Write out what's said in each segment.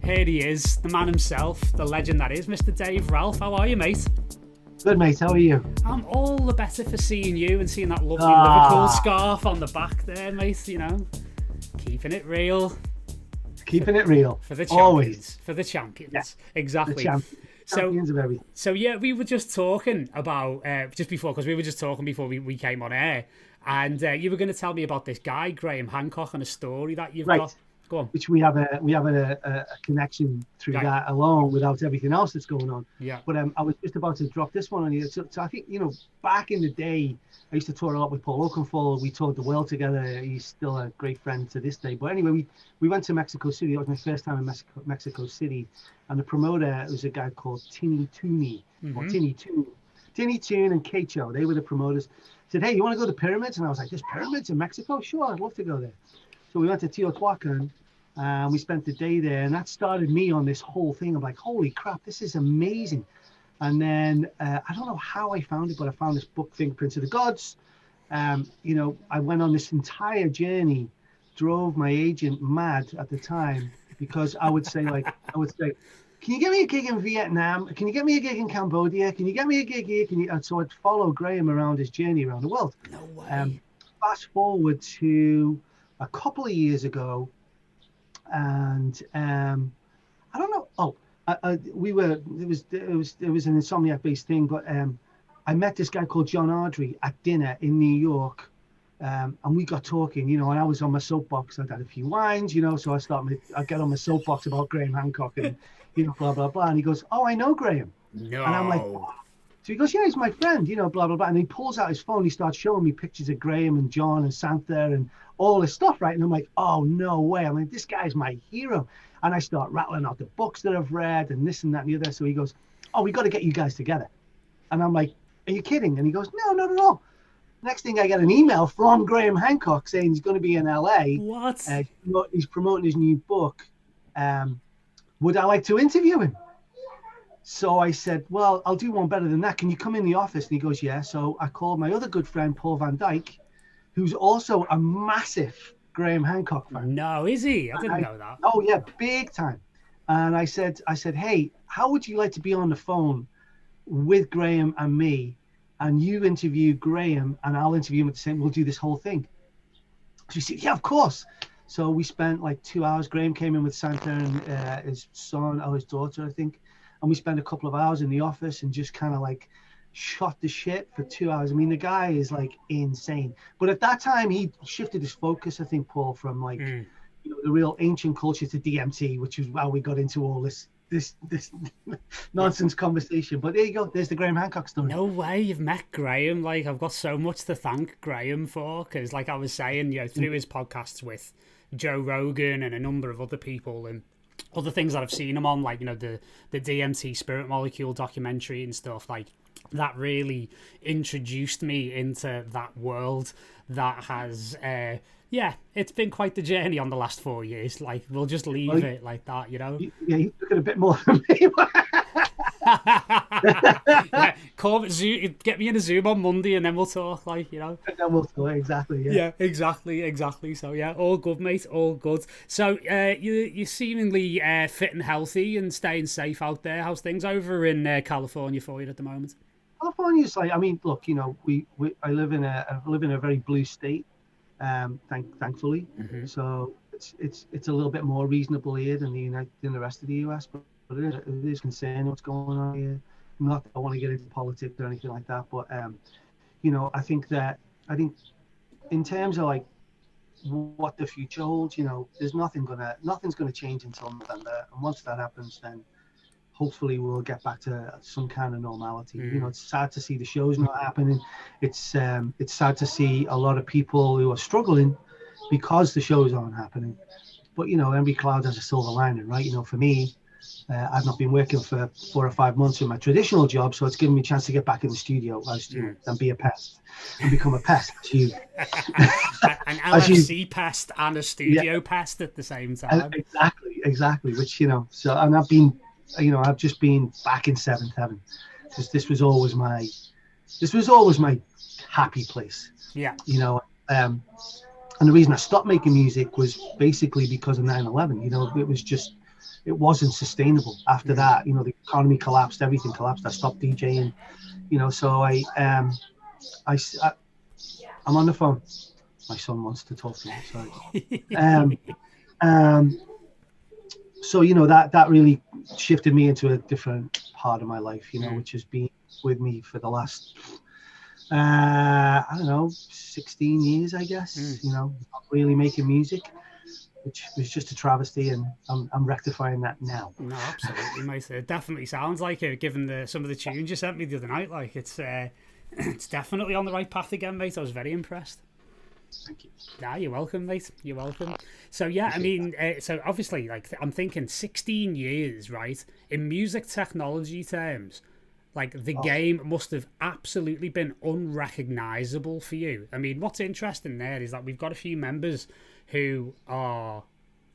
Here he is, the man himself, the legend that is Mr. Dave Ralph. How are you, mate? Good, mate. How are you? I'm all the better for seeing you and seeing that lovely Liverpool scarf on the back there, mate. You know, keeping it real. Keeping it real. For the champions. Always. For the champions. Yeah. Exactly. The champions of everything. So, yeah, we were just talking about, because we were just talking before we came on air, and you were going to tell me about this guy, Graham Hancock, and a story that you've got. Go on. Which we have a connection through that alone without everything else that's going on. Yeah. But I was just about to drop this one on you. So I think, back in the day, I used to tour a lot with Paul Oakenfold. We toured the world together. He's still a great friend to this day. But anyway, we went to Mexico City. That was my first time in Mexico City. And the promoter was a guy called Tinny Tooney, or Tinny Toon. Tinny Toon and Kecho, they were the promoters. Said, hey, you want to go to pyramids? And I was like, there's pyramids in Mexico? Sure, I'd love to go there. So we went to Teotihuacan. We spent the day there, and that started me on this whole thing. I'm like, holy crap, this is amazing. And then I don't know how I found it, but I found this book, Fingerprints of the Gods. I went on this entire journey, drove my agent mad at the time, because I would say, can you get me a gig in Vietnam? Can you get me a gig in Cambodia? Can you get me a gig here? And so I'd follow Graham around his journey around the world. No way. Fast forward to a couple of years ago, and I don't know. It was an Insomniac based thing, but I met this guy called John Ardrey at dinner in New York, and we got talking, and I was on my soapbox. I'd had a few wines, so I get on my soapbox about Graham Hancock and blah blah blah, and he goes, "Oh, I know Graham." No. And I'm like, oh. So he goes, "Yeah, he's my friend, blah blah blah," and he pulls out his phone. He starts showing me pictures of Graham and John and Santa and all this stuff, right? And I'm like, oh, no way. I'm like, this guy's my hero. And I start rattling out the books that I've read and this and that and the other. So he goes, oh, we got to get you guys together. And I'm like, are you kidding? And he goes, no, not at all. Next thing I get an email from Graham Hancock saying he's going to be in LA. What? He's promoting his new book. Would I like to interview him? So I said, well, I'll do one better than that. Can you come in the office? And he goes, yeah. So I called my other good friend, Paul Van Dyke, who's also a massive Graham Hancock fan. No, is he? I didn't know that. Oh, yeah, big time. And I said, hey, how would you like to be on the phone with Graham and me, and you interview Graham and I'll interview him at the same, we'll do this whole thing. So he said, yeah, of course. So we spent like 2 hours. Graham came in with Santa and his son, or his daughter, I think. And we spent a couple of hours in the office and just kind of like shot the shit for 2 hours. I mean, the guy is like insane. But at that time, he shifted his focus, I think, Paul, from like the real ancient culture to DMT, which is how we got into all this nonsense conversation. But there you go. There's the Graham Hancock story. No way, you've met Graham. Like, I've got so much to thank Graham for, because like I was saying, through his podcasts with Joe Rogan and a number of other people and other things that I've seen him on, like, the DMT Spirit Molecule documentary and stuff, like, that really introduced me into that world that has, it's been quite the journey on the last 4 years. Like, we'll just leave it like that, Yeah, you took it a bit more than me. Get me in a Zoom on Monday and then we'll talk, And then we'll talk, exactly, yeah. Yeah, exactly. So, yeah, all good, mate, all good. So, you're seemingly fit and healthy and staying safe out there. How's things over in California for you at the moment? California's like, I mean, look, I live in a very blue state, thankfully. Mm-hmm. So it's a little bit more reasonable here than the rest of the US, but it is concerning what's going on here. Not that I want to get into politics or anything like that, but I think in terms of like what the future holds, there's nothing's gonna change until November, and once that happens, then hopefully we'll get back to some kind of normality. It's sad to see the shows not happening. It's sad to see a lot of people who are struggling because the shows aren't happening. But every cloud has a silver lining, right? For me, I've not been working for 4 or 5 months in my traditional job, so it's given me a chance to get back in the studio and be a pest and become a pest. An LFC pest and a studio pest at the same time. Exactly. Which so, and I've just been back in seventh heaven. This was always my happy place. Yeah. And the reason I stopped making music was basically because of 9/11. It was just it wasn't sustainable. After that, you know, the economy collapsed, everything collapsed. I stopped DJing, you know. So I'm on the phone. My son wants to talk to me. Sorry. So you know, that really shifted me into a different part of my life, you know, which has been with me for the last I don't know, 16 years, I guess. You know, not really making music, which was just a travesty, and I'm rectifying that now. No, absolutely, mate. It definitely sounds like it, given some of the tunes you sent me the other night. Like it's definitely on the right path again, mate. I was very impressed. Thank you. Nah, you're welcome, mate. You're welcome. So yeah, I mean, so obviously, like I'm thinking 16 years, right? In music technology terms, like the game must have absolutely been unrecognizable for you. I mean, what's interesting there is that we've got a few members who are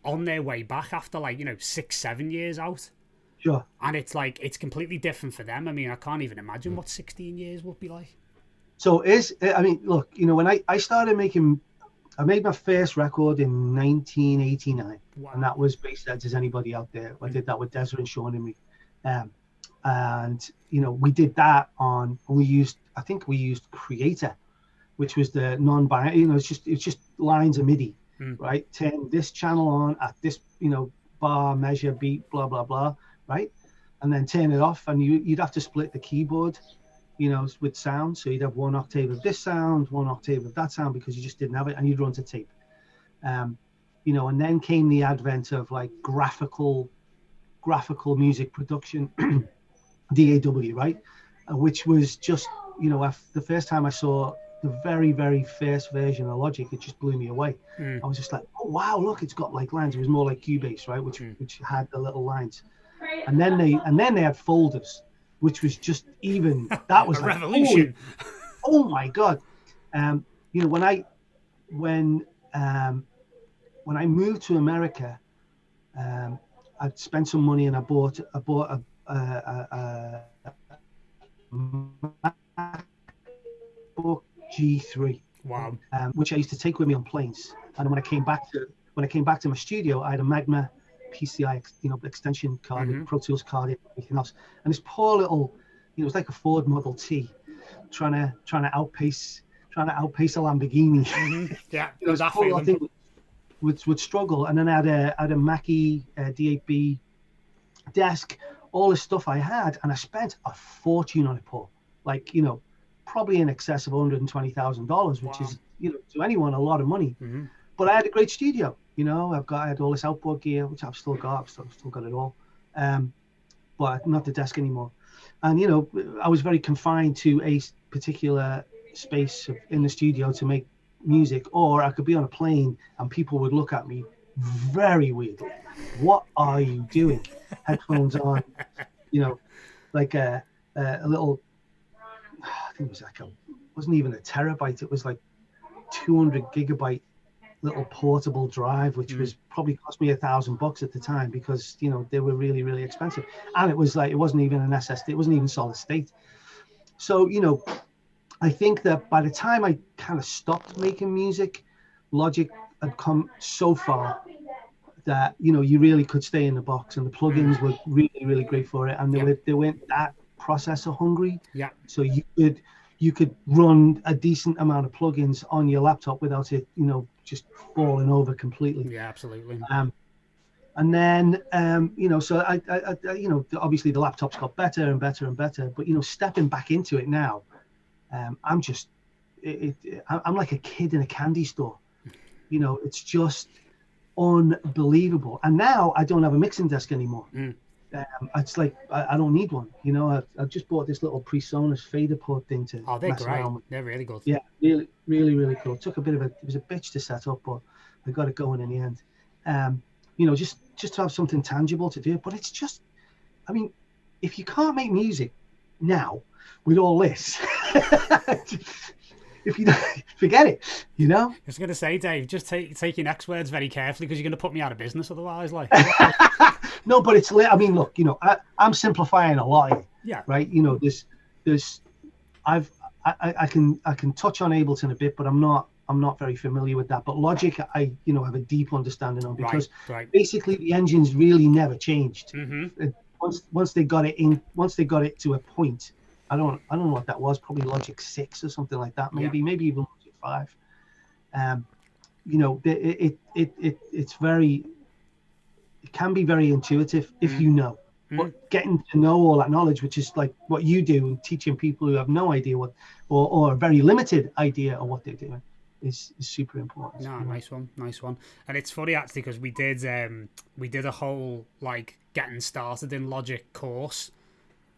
on their way back after, like, you know, 6-7 years out. Sure. And it's like, it's completely different for them. I mean, I can't even imagine what 16 years would be like. So I mean, look, you know, when I started making, I made my first record in 1989. Wow. And that was Bassheads, as anybody out there. I did that with Desert and Sean and me. And, you know, we did that I think we used Creator, which was the non-binary, you know, it's just lines of MIDI, right? Turn this channel on at this, you know, bar, measure, beat, blah, blah, blah, right? And then turn it off, and you'd have to split the keyboard, you know, with sound. So you'd have one octave of this sound, one octave of that sound, because you just didn't have it, and you'd run to tape. You know, and then came the advent of like graphical music production, DAW, right? Which was just, you know, the first time I saw the very, very first version of Logic, it just blew me away. I was just like, oh wow, look, it's got like lines. It was more like Cubase, right? Which had the little lines. And then they had folders, which was just even, that was a like, revolution. Oh my god. You know, when I moved to America, I'd spent some money and I bought a MacBook G3. Wow. Which I used to take with me on planes. And when I came back to my studio, I had a Magma PCI, you know, extension card, Pro Tools card, and everything else. And this poor little, you know, it was like a Ford Model T, trying to outpace a Lamborghini. Yeah, you know, that poor thing would struggle. And then I had a Mackie D8B desk, all the stuff I had, and I spent a fortune on it, Paul. Like, you know, probably in excess of $120,000, which is, you know, to anyone a lot of money. But I had a great studio. You know, I had all this outboard gear, which I've still got. I've still got it all, but not the desk anymore. And you know, I was very confined to a particular space in the studio to make music, or I could be on a plane and people would look at me very weirdly. What are you doing? Headphones on, you know, like a little. I think it was like wasn't even a terabyte. It was like 200 gigabyte. Little portable drive, which was probably cost me $1,000 at the time, because you know they were really, really expensive, and it wasn't even an SSD, it wasn't even solid state. So you know, I think that by the time I kind of stopped making music, Logic had come so far that you know you really could stay in the box, and the plugins were really, really great for it, and they weren't that processor hungry. Yeah. So you could run a decent amount of plugins on your laptop without it, you know, just falling over completely. Yeah, absolutely. And then, you know, so I, you know, obviously the laptops got better and better and better, but, you know, stepping back into it now, I'm just, I'm like a kid in a candy store. You know, it's just unbelievable. And now I don't have a mixing desk anymore. It's like I don't need one. You know, I just bought this little PreSonus fader port thing to. Oh, they're great. They're really good. Yeah, really, really, really cool. It took it was a bitch to set up, but I got it going in the end. You know, just to have something tangible to do. But it's just, I mean, if you can't make music now with all this, if you don't, forget it, you know. I was going to say, Dave, just take your next words very carefully, because you're going to put me out of business otherwise. Like, no, but it's. I mean, look, you know, I'm simplifying a lot here. Yeah. Right. You know, I can touch on Ableton a bit, but I'm not I'm not very familiar with that. But Logic, I have a deep understanding on, because right. basically the engines really never changed. Mm-hmm. Once they got it to a point, I don't know what that was, probably Logic 6 or something like that, maybe even Logic 5. It can be very intuitive if you know. But getting to know all that knowledge, which is like what you do, and teaching people who have no idea what, or a very limited idea of what they're doing, is super important. No, nice one. And it's funny actually, because we did a whole like getting started in Logic course,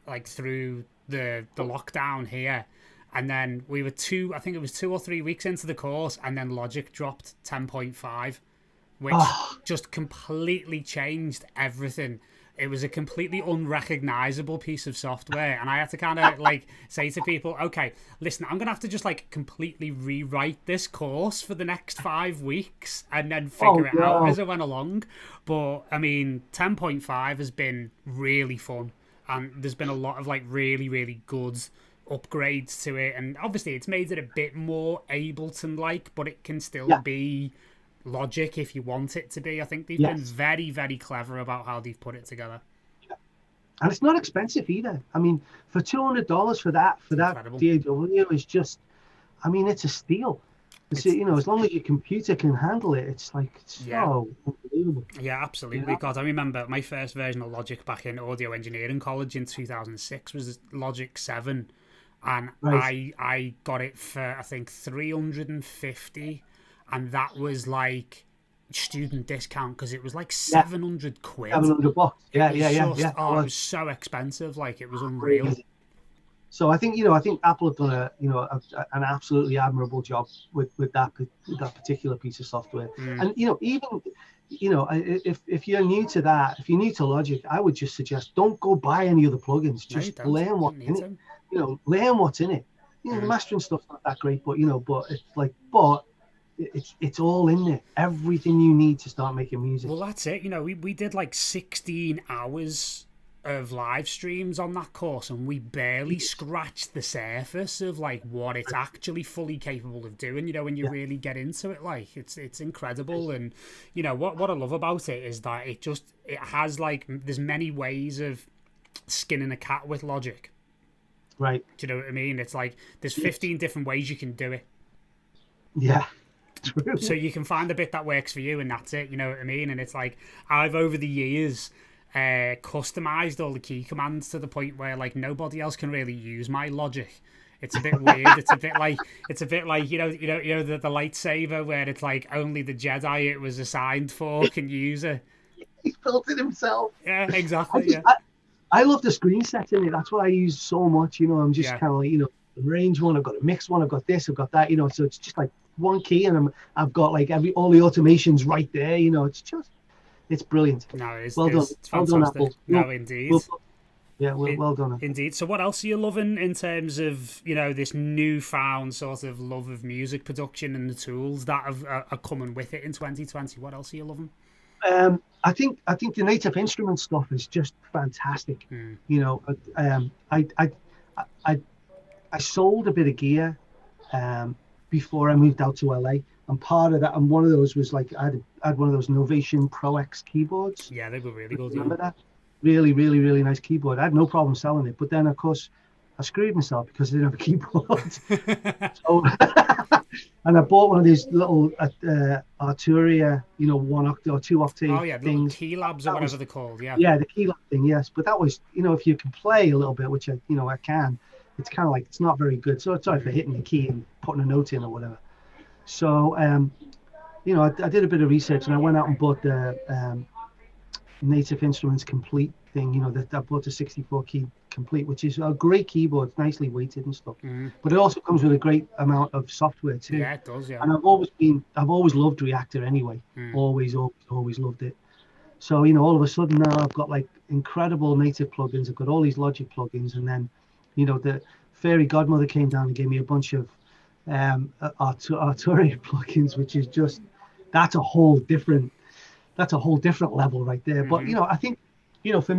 like through the lockdown here, and then we were 2 or 3 weeks into the course, and then Logic dropped 10.5, which just completely changed everything. It was a completely unrecognizable piece of software, and I had to kind of like say to people, okay, listen, I'm gonna have to just like completely rewrite this course for the next 5 weeks and then figure it out as I went along. But I mean, 10.5 has been really fun, and there's been a lot of like really, really good upgrades to it, and obviously it's made it a bit more Ableton like, but it can still be Logic if you want it to be. I think they've been very, very clever about how they've put it together. And it's not expensive either. I mean, for $200 for that DAW is just, I mean, it's a steal. As long as your computer can handle it, it's like so unbelievable. Yeah, absolutely. God, I remember my first version of Logic back in audio engineering college in 2006 was Logic 7, and I got it for I think 350. And that was like student discount, because it was like 700 quid. $700. Yeah. It was so expensive, like it was unreal. So I think Apple have done an absolutely admirable job with that particular piece of software. And even if you're new to that, if you're new to Logic, I would just suggest don't go buy any other plugins. Just learn what's in it. Learn what's in it. The mastering stuff's not that great, but it's like it's all in there. Everything you need to start making music. Well, that's it. We did like 16 hours of live streams on that course, and we barely scratched the surface of like what it's actually fully capable of doing. When you really get into it, like it's incredible. And what I love about it is that it has like, there's many ways of skinning a cat with Logic. Right. Do you know what I mean? It's like there's 15 different ways you can do it. Yeah. True. So you can find the bit that works for you, and that's it. You know what I mean? And it's like I've over the years customized all the key commands to the point where like nobody else can really use my Logic. It's a bit weird. It's a bit like the lightsaber, where it's like only the Jedi it was assigned for can use it. He built it himself. Yeah, exactly. I love the screen setting. That's what I use so much. I'm just kind of like the range one. I've got a mix one. I've got this. I've got that. So it's just like one key, and I've got like all the automations right there. It's brilliant. No, it's done. It's fantastic. Well done, Apple. No, indeed. Well done. Indeed. So what else are you loving in terms of this newfound sort of love of music production and the tools that are coming with it in 2020? What else are you loving? I think the native instrument stuff is just fantastic. I sold a bit of gear before I moved out to LA, and part of that, and one of those was like I had one of those Novation Pro X keyboards. Yeah, they were really good. Remember that? Really, really, really nice keyboard. I had no problem selling it, but then of course I screwed myself because I didn't have a keyboard. So, and I bought one of these little Arturia, 1 octave or 2 octave things. Key labs or whatever they're called. Yeah, the key lab thing. Yes, but that was, if you can play a little bit, which I can. It's kind of like, it's not very good. So sorry for hitting the key and putting a note in or whatever. So, I did a bit of research, and I went out and bought the Native Instruments Complete thing. I bought the 64 key Complete, which is a great keyboard, nice,ly weighted and stuff. But it also comes with a great amount of software too. Yeah, it does. Yeah. And I've always loved Reactor anyway. Always loved it. So all of a sudden now I've got like incredible native plugins. I've got all these Logic plugins, and then the fairy godmother came down and gave me a bunch of Arturia plugins, which is just, that's a whole different level right there. But I think for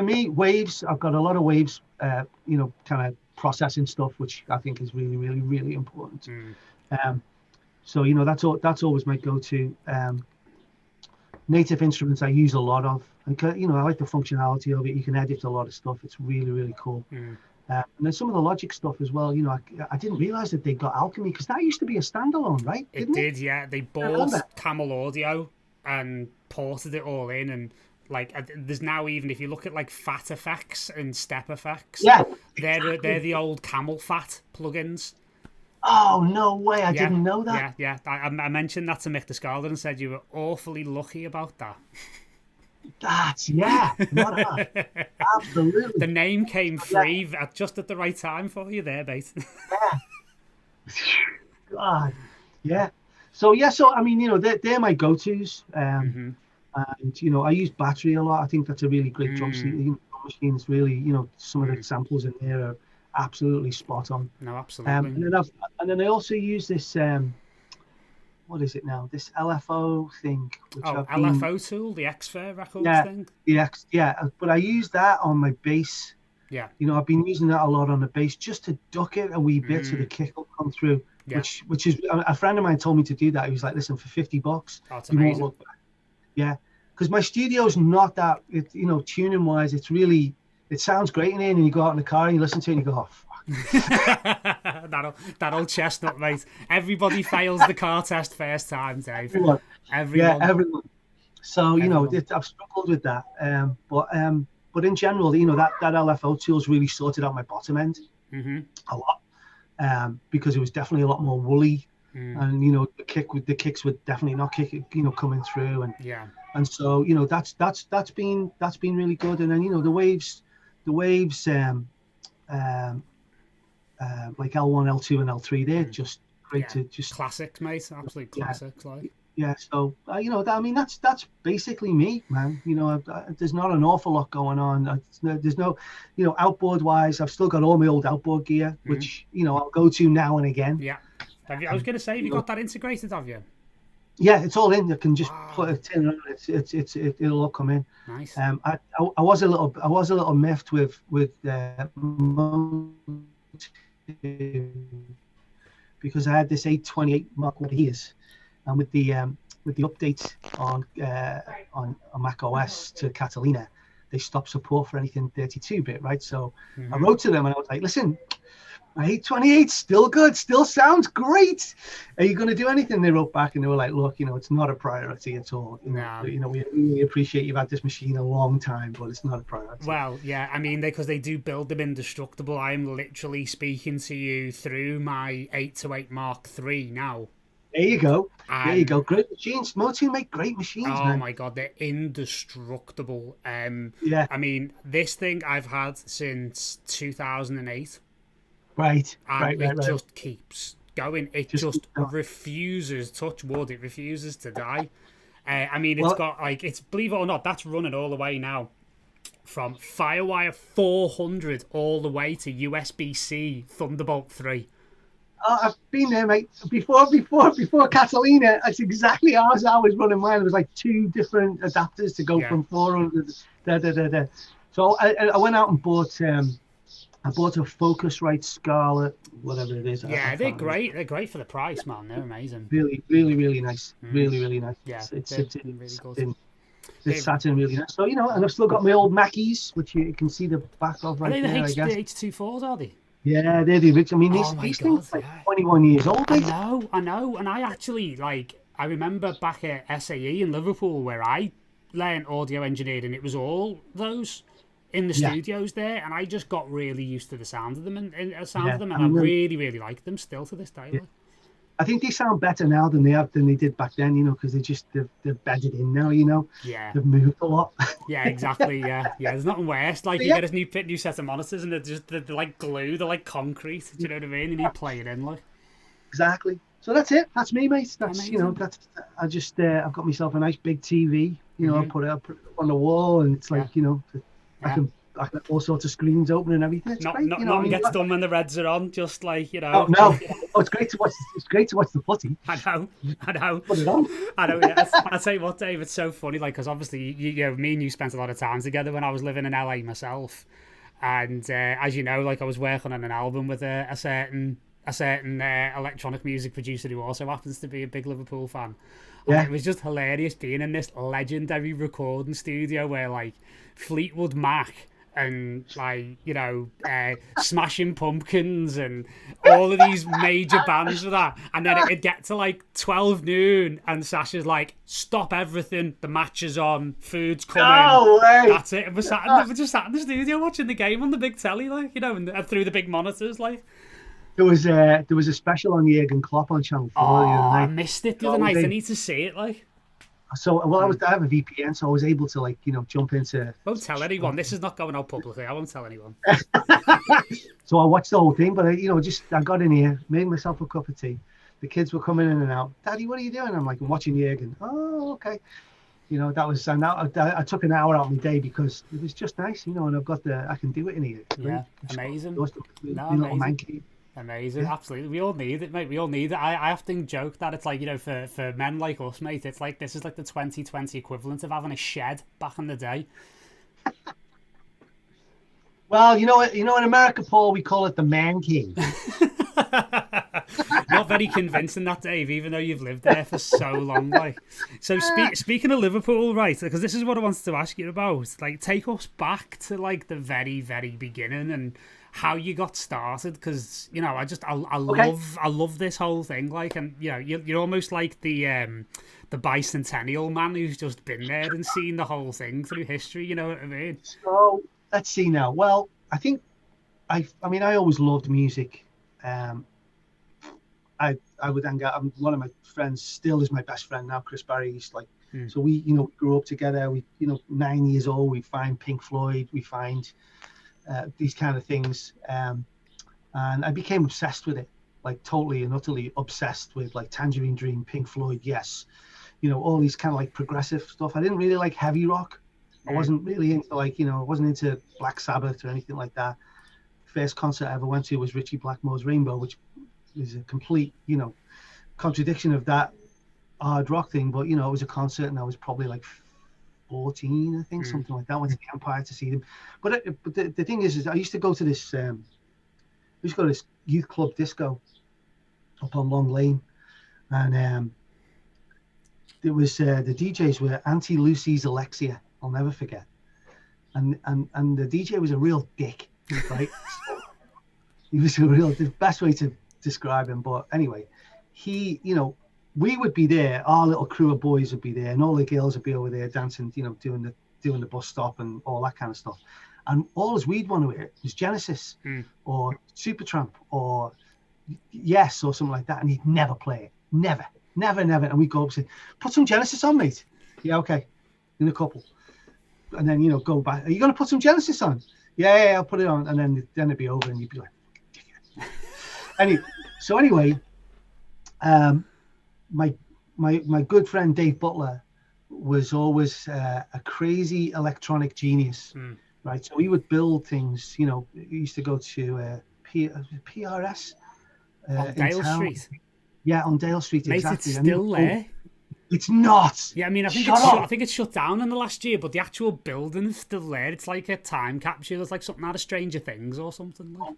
me waves, I've got a lot of waves kind of processing stuff, which I think is really, really, really important. So that's always my go-to. Native Instruments I use a lot of, and I like the functionality of it. You can edit a lot of stuff. It's really, really cool. And then some of the Logic stuff as well. I didn't realize that they got Alchemy, because that used to be a standalone, right? It did, yeah. They bought Camel Audio and ported it all in, and like there's now, even if you look at like Fat Effects and Step Effects, they're the old Camel Fat plugins. Oh, no way. I didn't know that. Yeah. I mentioned that to Mick the Scarlet and said you were awfully lucky about that. Not hard. Absolutely. The name came free just at the right time for you there, mate. God. Yeah. So I mean, they're my go-tos. And I use Battery a lot. I think that's a really great drum machine. It's really, some of the samples in there are absolutely spot on. No, absolutely. And then I also use this what is it now? This LFO thing. Which LFO tool, the X-Fair Records thing? But I use that on my bass. Yeah. I've been using that a lot on the bass, just to duck it a wee bit so the kick will come through. Yeah. Which is, a friend of mine told me to do that. He was like, listen, for $50, that's amazing. You won't look back. Yeah. Because my studio's not that, tuning wise, it's really, it sounds great in here, and you go out in the car and you listen to it and you go, oh, fuck. that old chestnut, mate. Everybody fails the car test first time, Dave. Everyone. Yeah, everyone. So, I've struggled with that. But in general, that LFO tool's really sorted out my bottom end a lot. Because it was definitely a lot more woolly. And the kicks were definitely not coming through, and so that's been really good. And then the waves like L1, L2, and L3, they're just great to just classics, mate. Absolute classics, like. Yeah, so that's basically me, man. There's not an awful lot going on. There's no, outboard wise, I've still got all my old outboard gear, which I'll go to now and again. Yeah. I was going to say, have you got that integrated? Have you? Yeah, it's all in. You can just put it in. It'll all come in. Nice. I was a little miffed with because I had this 828 Mark I ears, and with the update on Mac OS to Catalina, they stopped support for anything 32-bit, right? So I wrote to them and I was like, listen, my 828's still good, still sounds great. Are you going to do anything? They wrote back and they were like, look, it's not a priority at all. We really appreciate you've had this machine a long time, but it's not a priority. Well, yeah, I mean, because they do build them indestructible. I'm literally speaking to you through my 828 Mark III now. There you go. Great machines. Motu make great machines, man. Oh my God, they're indestructible. Yeah. I mean, this thing I've had since 2008. Right. It just keeps going. It just refuses, touch wood, it refuses to die. I mean, it's got believe it or not, that's running all the way now from Firewire 400 all the way to USB-C Thunderbolt 3. Oh, I've been there, mate. Before Catalina, that's exactly how I was running mine. There was like 2 different adapters to go from 400. So I went out and bought a Focusrite Scarlett, whatever it is. Yeah, they're great. They're great for the price, man. They're amazing. Really, really, really nice. Really, really nice. Yeah, it's really good. It's sat in really nice. So, and I've still got my old Mackies, which you can see the back of right there, I guess. The H24s, are they? Yeah, they're the original. I mean, these things are like 21 years old. I know. And I actually, I remember back at SAE in Liverpool where I learned audio engineering, it was all those in the studios there, and I just got really used to the sound of them and I really, really like them still to this day. Yeah. I think they sound better now than they did back then, because they're bedded in now, Yeah. They've moved a lot. Yeah, exactly. Yeah. There's nothing worse. Like, you get a new set of monitors and they're like glue, they're like concrete. Do you know what I mean? And you play it in, like. Exactly. So that's it. That's me, mate. That's I've got myself a nice big TV. I put it up on the wall, and it's like I can have all sorts of screens open and everything. It's great. Nothing gets done when the Reds are on. Just like Oh no! It's great to watch. It's great to watch the footy. I know. Put it on. I know. Yeah. I tell you what, Dave. It's so funny. Like, because obviously, me and you spent a lot of time together when I was living in LA myself. And as you know, like I was working on an album with a certain electronic music producer who also happens to be a big Liverpool fan. And Yeah. it was just hilarious being in this legendary recording studio where like Fleetwood Mac and like, you know, Smashing Pumpkins and all of these major bands with that. And then it'd get to like 12 noon and Sasha's like, stop everything, the match is on, food's coming. No way. That's it. And we're just sat in the studio watching the game on the big telly, like, you know, and through the big monitors, like. There was a special on Jurgen Klopp on Channel 4 the other night. I missed it the other night. I need to see it, like. So, well, I have a VPN, so I was able to, like, you know, jump into. Won't tell anyone. This is not going out publicly. I won't tell anyone. So I watched the whole thing, but I got in here, made myself a cup of tea. The kids were coming in and out. Daddy, what are you doing? I'm like, I'm watching Jurgen. Oh, okay. You know, that was. And I took an hour out of my day because it was just nice, you know, and I can do it in here. Yeah, amazing. Amazing. Amazing, absolutely. We all need it, mate. We all need it. I often joke that it's like, you know, for men like us, mate, it's like this is like the 2020 equivalent of having a shed back in the day. Well, you know, in America, Paul, we call it the man cave. Not very convincing that, Dave, even though you've lived there for so long. Like, so speaking of Liverpool, right? Because this is what I wanted to ask you about. Like, take us back to like the very, very beginning and how you got started, because you know I love this whole thing, like, and you know you're almost like the bicentennial man who's just been there and seen the whole thing through history, you know what I mean? So let's see now. Well, I think I always loved music. I would hang out. One of my friends still is my best friend now, Chris Barry. He's like, so we grew up together. We 9 years old. We find Pink Floyd. We find these kind of things, and I became obsessed with it, like totally and utterly obsessed with like Tangerine Dream, Pink Floyd, yes, all these kind of like progressive stuff. I didn't really like heavy rock. I wasn't really into I wasn't into Black Sabbath or anything like that. First concert I ever went to was Ritchie Blackmore's Rainbow, which is a complete contradiction of that hard rock thing, but it was a concert and I was probably like 14, I think, something like that. Went to the Empire to see them. But the thing is I used to go to this youth club disco up on Long Lane, and it was the DJs were Auntie Lucy's Alexia. I'll never forget. And the DJ was a real dick, right? He was the best way to describe him. But anyway, he, we would be there, our little crew of boys would be there, and all the girls would be over there dancing, doing the bus stop and all that kind of stuff. And all we'd want to hear was Genesis or Supertramp or Yes or something like that. And he'd never play it. Never. And we'd go up and say, put some Genesis on, mate. Yeah, okay. In a couple. And then, go back. Are you going to put some Genesis on? Yeah, I'll put it on. And then it'd be over and you'd be like, anyway, my good friend Dave Butler was always a crazy electronic genius, right? So he would build things. He used to go to PRS on Dale Street. Yeah, on Dale Street. Mate, exactly. It's still there. It's not. Yeah, I mean, I think it's shut down in the last year, but the actual building's still there. It's like a time capsule. It's like something out of Stranger Things or something. Like.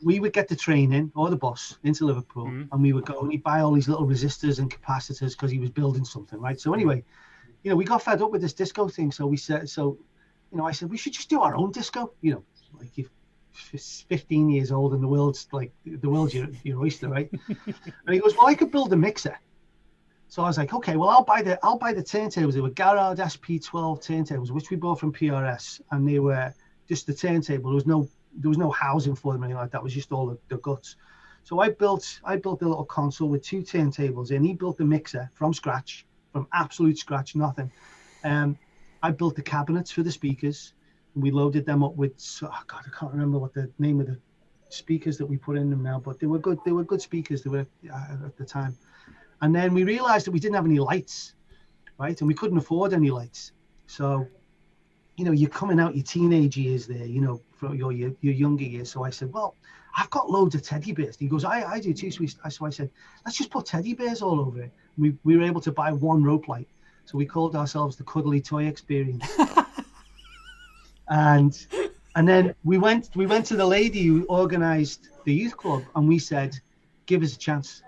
We would get the train in or the bus into Liverpool, and we would go and he'd buy all these little resistors and capacitors because he was building something, right? So anyway, we got fed up with this disco thing. So I said we should just do our own disco. Like you're 15 years old and the world's your oyster, right? And he goes, well, I could build a mixer. So I was like, okay, well, I'll buy the turntables. They were Garrard SP12 turntables, which we bought from PRS, and they were just the turntable. There was no housing for them or anything like that. It was just all the guts. So I built a little console with 2 turntables in. He built the mixer from scratch, from absolute scratch, nothing. I built the cabinets for the speakers. And we loaded them up with, I can't remember what the name of the speakers that we put in them now, but they were good. They were good speakers. They were at the time. And then we realized that we didn't have any lights, right? And we couldn't afford any lights. So, you're coming out your teenage years there, from your younger years. So I said, well, I've got loads of teddy bears. He goes, I do too. So I said, let's just put teddy bears all over it. We were able to buy one rope light. So we called ourselves the Cuddly Toy Experience. And And then we went to the lady who organised the youth club, and we said, "Give us a chance."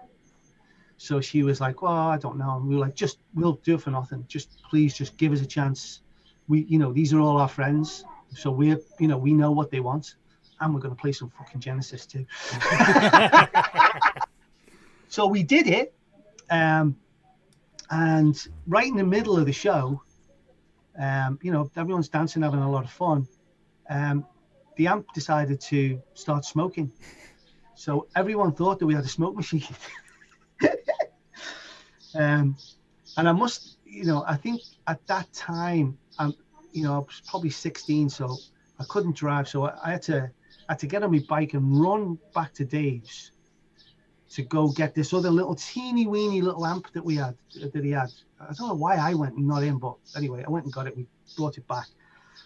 So she was like, "Well, I don't know." And we were like, "We'll do it for nothing. Please, just give us a chance. These are all our friends, so we know what they want, and we're going to play some fucking Genesis too." So we did it, and right in the middle of the show, everyone's dancing, having a lot of fun. The amp decided to start smoking, so everyone thought that we had a smoke machine. And I must, I think at that time, I was probably 16, so I couldn't drive. So I had to get on my bike and run back to Dave's to go get this other little teeny weeny little amp that he had. I don't know why I went and not him, but anyway, I went and got it. We brought it back.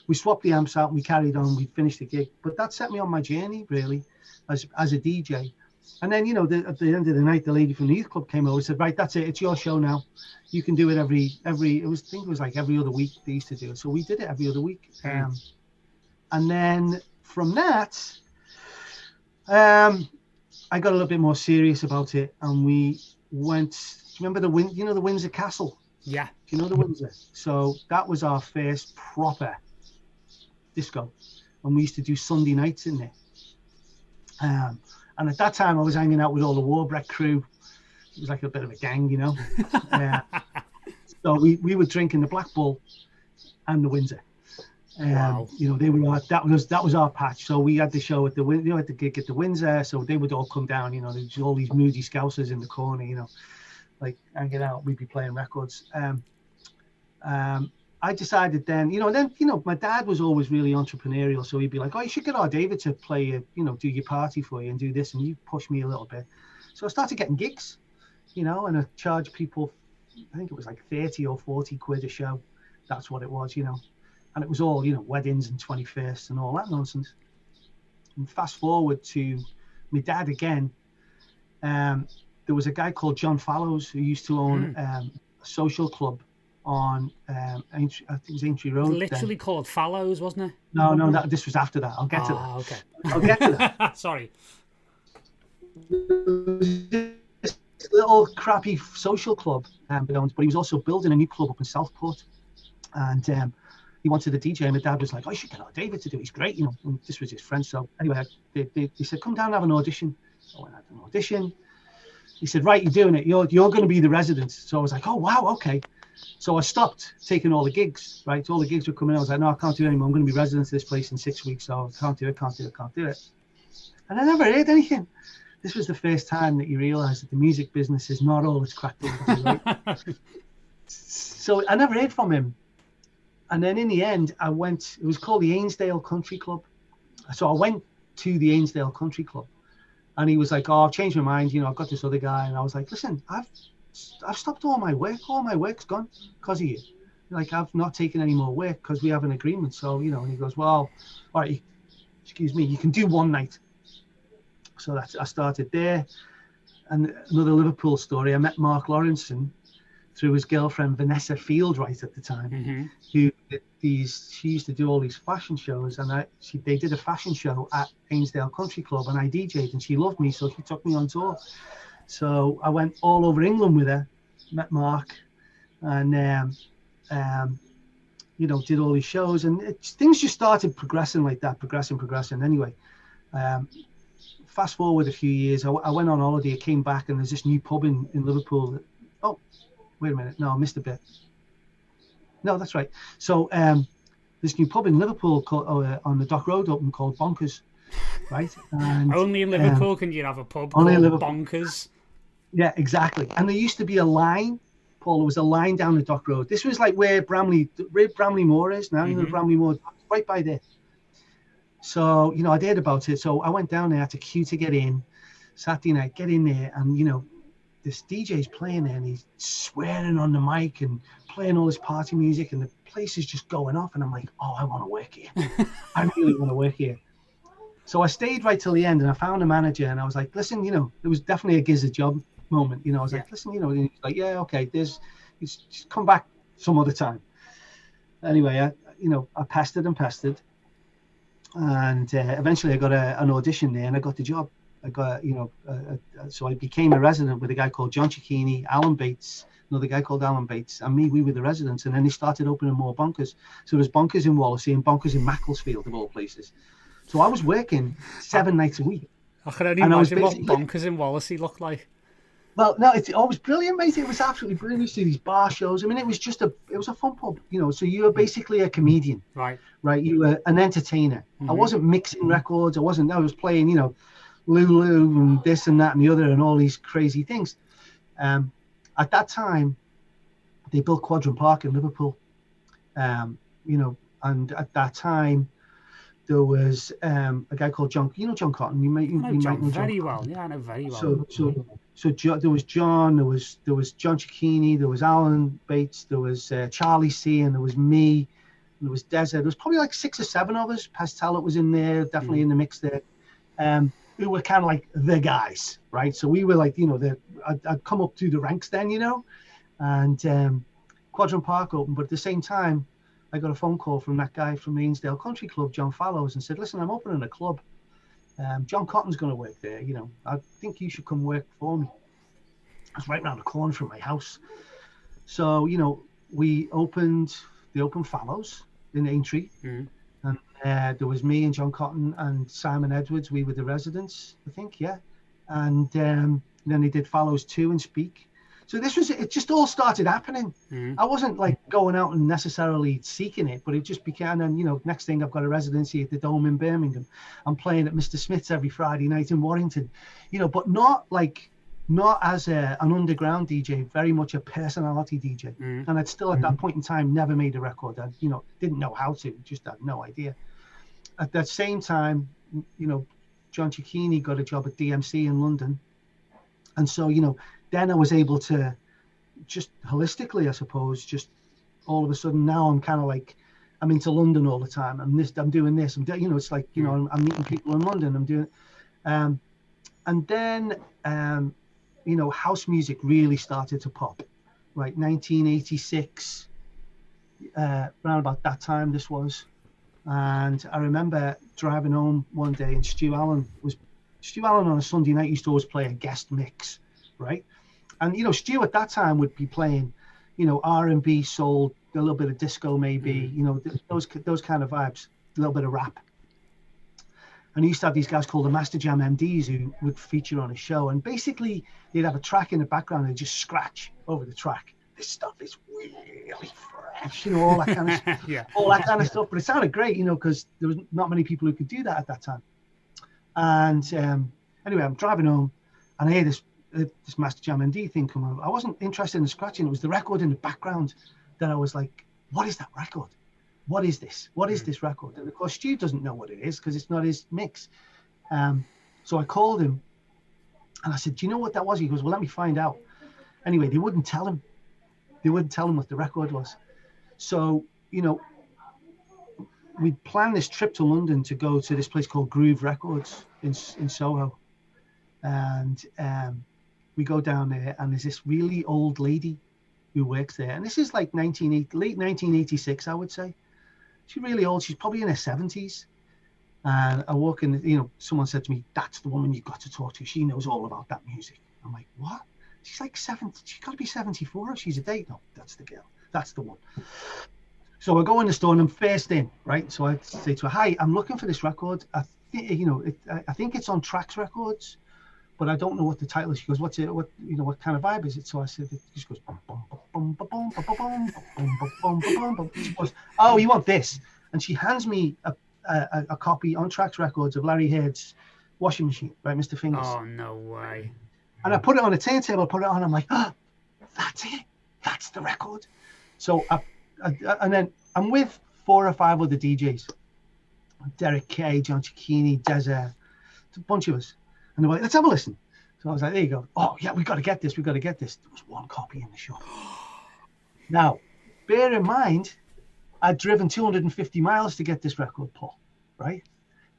We swapped the amps out and we carried on. We finished the gig, but that set me on my journey really as a DJ. And then, at the end of the night, the lady from the youth club came over and said, "Right, that's it. It's your show now. You can do it I think it was like every other week they used to do it." So we did it every other week. And then from that, I got a little bit more serious about it, and we went. Do you remember the Windsor Castle? Yeah. Do you know the Windsor? So that was our first proper disco, and we used to do Sunday nights in there. And at that time, I was hanging out with all the Warbrek crew. It was like a bit of a gang, So we were drinking the Black Bull and the Windsor. Wow. They were that was our patch. So we had the show at at the gig at the Windsor. So they would all come down. There was all these moody scousers in the corner. Like hanging out. We'd be playing records. I decided then, my dad was always really entrepreneurial. So he'd be like, "Oh, you should get our David to play, do your party for you and do this." And you push me a little bit. So I started getting gigs, and I charged people, I think it was like 30 or 40 quid a show. That's what it was, and it was all, weddings and 21st and all that nonsense. And fast forward to my dad again. There was a guy called John Fallows who used to own a social club on I think it was Aintree Road. Literally called Fallows, wasn't it? No, this was after that. I'll get to that. Okay. I'll get to that. Sorry. This little crappy social club, but he was also building a new club up in Southport, and he wanted a DJ. And my dad was like, "Oh, you should get our David to do it. He's great, And this was his friend. So anyway, they said, "Come down and have an audition." I went and had an audition. He said, "Right, you're doing it. You're going to be the resident." So I was like, "Oh wow, okay." So I stopped taking all the gigs, right? All the gigs were coming in. I was like, "No, I can't do it anymore. I'm going to be resident of this place in 6 weeks. So I can't do it. And I never heard anything. This was the first time that you realise that the music business is not all it's cracked up to be, right? So I never heard from him. And then in the end, I went, it was called the Ainsdale Country Club. So I went to the Ainsdale Country Club. And he was like, "Oh, I've changed my mind. I've got this other guy." And I was like, "Listen, I've stopped all my work. All my work's gone because of you. Like, I've not taken any more work because we have an agreement." So, and he goes, "Well, all right, excuse me, you can do one night." So I started there. And another Liverpool story, I met Mark Lawrenson through his girlfriend, Vanessa Fieldwright at the time, who she used to do all these fashion shows. And they did a fashion show at Ainsdale Country Club, and I DJ'd, and she loved me. So she took me on tour. So I went all over England with her, met Mark, and did all these shows, and things just started progressing like that, progressing. Anyway, fast forward a few years, I went on holiday, I came back, and there's this new pub in Liverpool. Oh, wait a minute, no, I missed a bit. No, that's right. So this new pub in Liverpool on the Dock Road open called Bonkers, right? And only in Liverpool can you have a pub called Bonkers. Yeah, exactly. And there used to be a line, Paul. There was a line down the Dock Road. This was like where Bramley Moor is now. Bramley Moor, right by there. So I'd heard about it. So I went down there, had to queue to get in. Saturday night, get in there, and this DJ's playing there, and he's swearing on the mic and playing all this party music, and the place is just going off. And I'm like, "Oh, I want to work here. I really want to work here." So I stayed right till the end, and I found a manager, and I was like, "Listen, it was definitely a gizzard job moment." I was like, "Listen, and he's like, yeah, okay, just come back some other time." Anyway, I pestered and pestered, And eventually I got an audition there, and I got the job. I got, so I became a resident with a guy called John Cicchini, Alan Bates, another guy called Alan Bates, and me. We were the residents, and then they started opening more bunkers. So there's bunkers in Wallasey and bunkers in Macclesfield, of all places. So I was working 7 nights a week. I can only imagine what bunkers in Wallasey look like. Well, no, it was brilliant, mate. It was absolutely brilliant. We used to do these bar shows. I mean, it was a fun pub, So you were basically a comedian, right? You were an entertainer. I wasn't mixing records. I was playing, Lulu and this and that and the other and all these crazy things. At that time, they built Quadrant Park in Liverpool, and at that time, there was a guy called John. John Cotton. You might know John very well. Yeah, I know very well. So there was John. There was John Cicchini. There was Alan Bates. There was Charlie C. And there was me. And there was Deza. There was probably like 6 or 7 of us. Pastel was in there, definitely in the mix there. We were kind of like the guys, right? So we were like, I'd come up through the ranks then, and Quadrant Park opened. But at the same time, I got a phone call from that guy from the Ainsdale Country Club, John Fallows, and said, listen, I'm opening a club. John Cotton's going to work there. I think you should come work for me. It's right around the corner from my house. So, we opened Fallows in Aintree. And there was me and John Cotton and Simon Edwards. We were the residents, I think, yeah. And then they did Fallows 2 and Speak. So it just all started happening. I wasn't like going out and necessarily seeking it, but it just began. And, next thing I've got a residency at the Dome in Birmingham. I'm playing at Mr. Smith's every Friday night in Warrington, but not as an underground DJ, very much a personality DJ. And I'd still at that point in time never made a record. I, didn't know how to, just had no idea. At that same time, John Cicchini got a job at DMC in London. And so, then I was able to just holistically, I suppose, just all of a sudden now I'm kind of like, I'm into London all the time. I'm doing this. It's like, I'm meeting people in London. I'm doing, and then, house music really started to pop, right? 1986, around about that time this was. And I remember driving home one day and Stu Allen on a Sunday night used to always play a guest mix, right? And, Stu at that time would be playing, R&B, soul, a little bit of disco maybe, those kind of vibes, a little bit of rap. And he used to have these guys called the Master Jam MDs who would feature on his show. And basically, they'd have a track in the background and they'd just scratch over the track. This stuff is really fresh, all that kind of stuff. Yeah. All that kind of stuff. But it sounded great, because there was not many people who could do that at that time. And anyway, I'm driving home and I hear this Master Jam MD thing come on. I wasn't interested in the scratching. It was the record in the background that I was like, what is that record? What is this? What is this record? And of course, Stu doesn't know what it is because it's not his mix. So I called him and I said, do you know what that was? He goes, well, let me find out. Anyway, they wouldn't tell him. They wouldn't tell him what the record was. So, we planned this trip to London to go to this place called Groove Records in Soho. And we go down there and there's this really old lady who works there. And this is like late 1986, I would say. She's really old. She's probably in her 70s. And I walk in, someone said to me, that's the woman you've got to talk to. She knows all about that music. I'm like, what? She's like 70. She's got to be 74 if she's a date. No, that's the girl. That's the one. So I go in the store and I'm first in, right? So I say to her, hi, I'm looking for this record. I think it's on Trax Records, but I don't know what the title is. She goes, what kind of vibe is it? So I said, she goes, bum, bum, bum, bum, bum, bum, bum, bum, bum, bum, bum. She goes, oh, you want this? And she hands me a copy on Trax Records of Larry Heard's Washing Machine, right, Mr. Fingers. Oh, no way. And I put it on a turntable, put it on. I'm like, oh, that's it. That's the record. So and then I'm with 4 or 5 other DJs. Derek Kay, John Cicchini, Deza, a bunch of us. And they were like, let's have a listen. So I was like, there you go. Oh, yeah, we got to get this. There was one copy in the shop. Now, bear in mind, I'd driven 250 miles to get this record, Paul, right?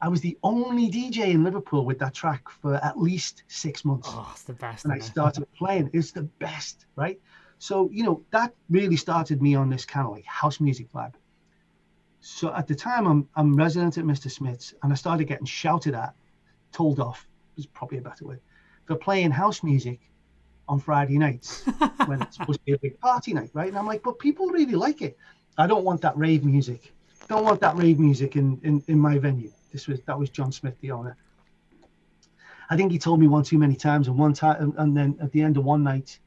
I was the only DJ in Liverpool with that track for at least 6 months. Oh, it's the best. And I started playing. It's the best, right? So, that really started me on this kind of like house music vibe. So at the time, I'm resident at Mr. Smith's, and I started getting shouted at, told off, is probably a better word, for playing house music on Friday nights when it's supposed to be a big party night, right? And I'm like, but people really like it. I don't want that rave music. Don't want that rave music in my venue. That was John Smith, the owner. I think he told me one too many times, and then at the end of one night,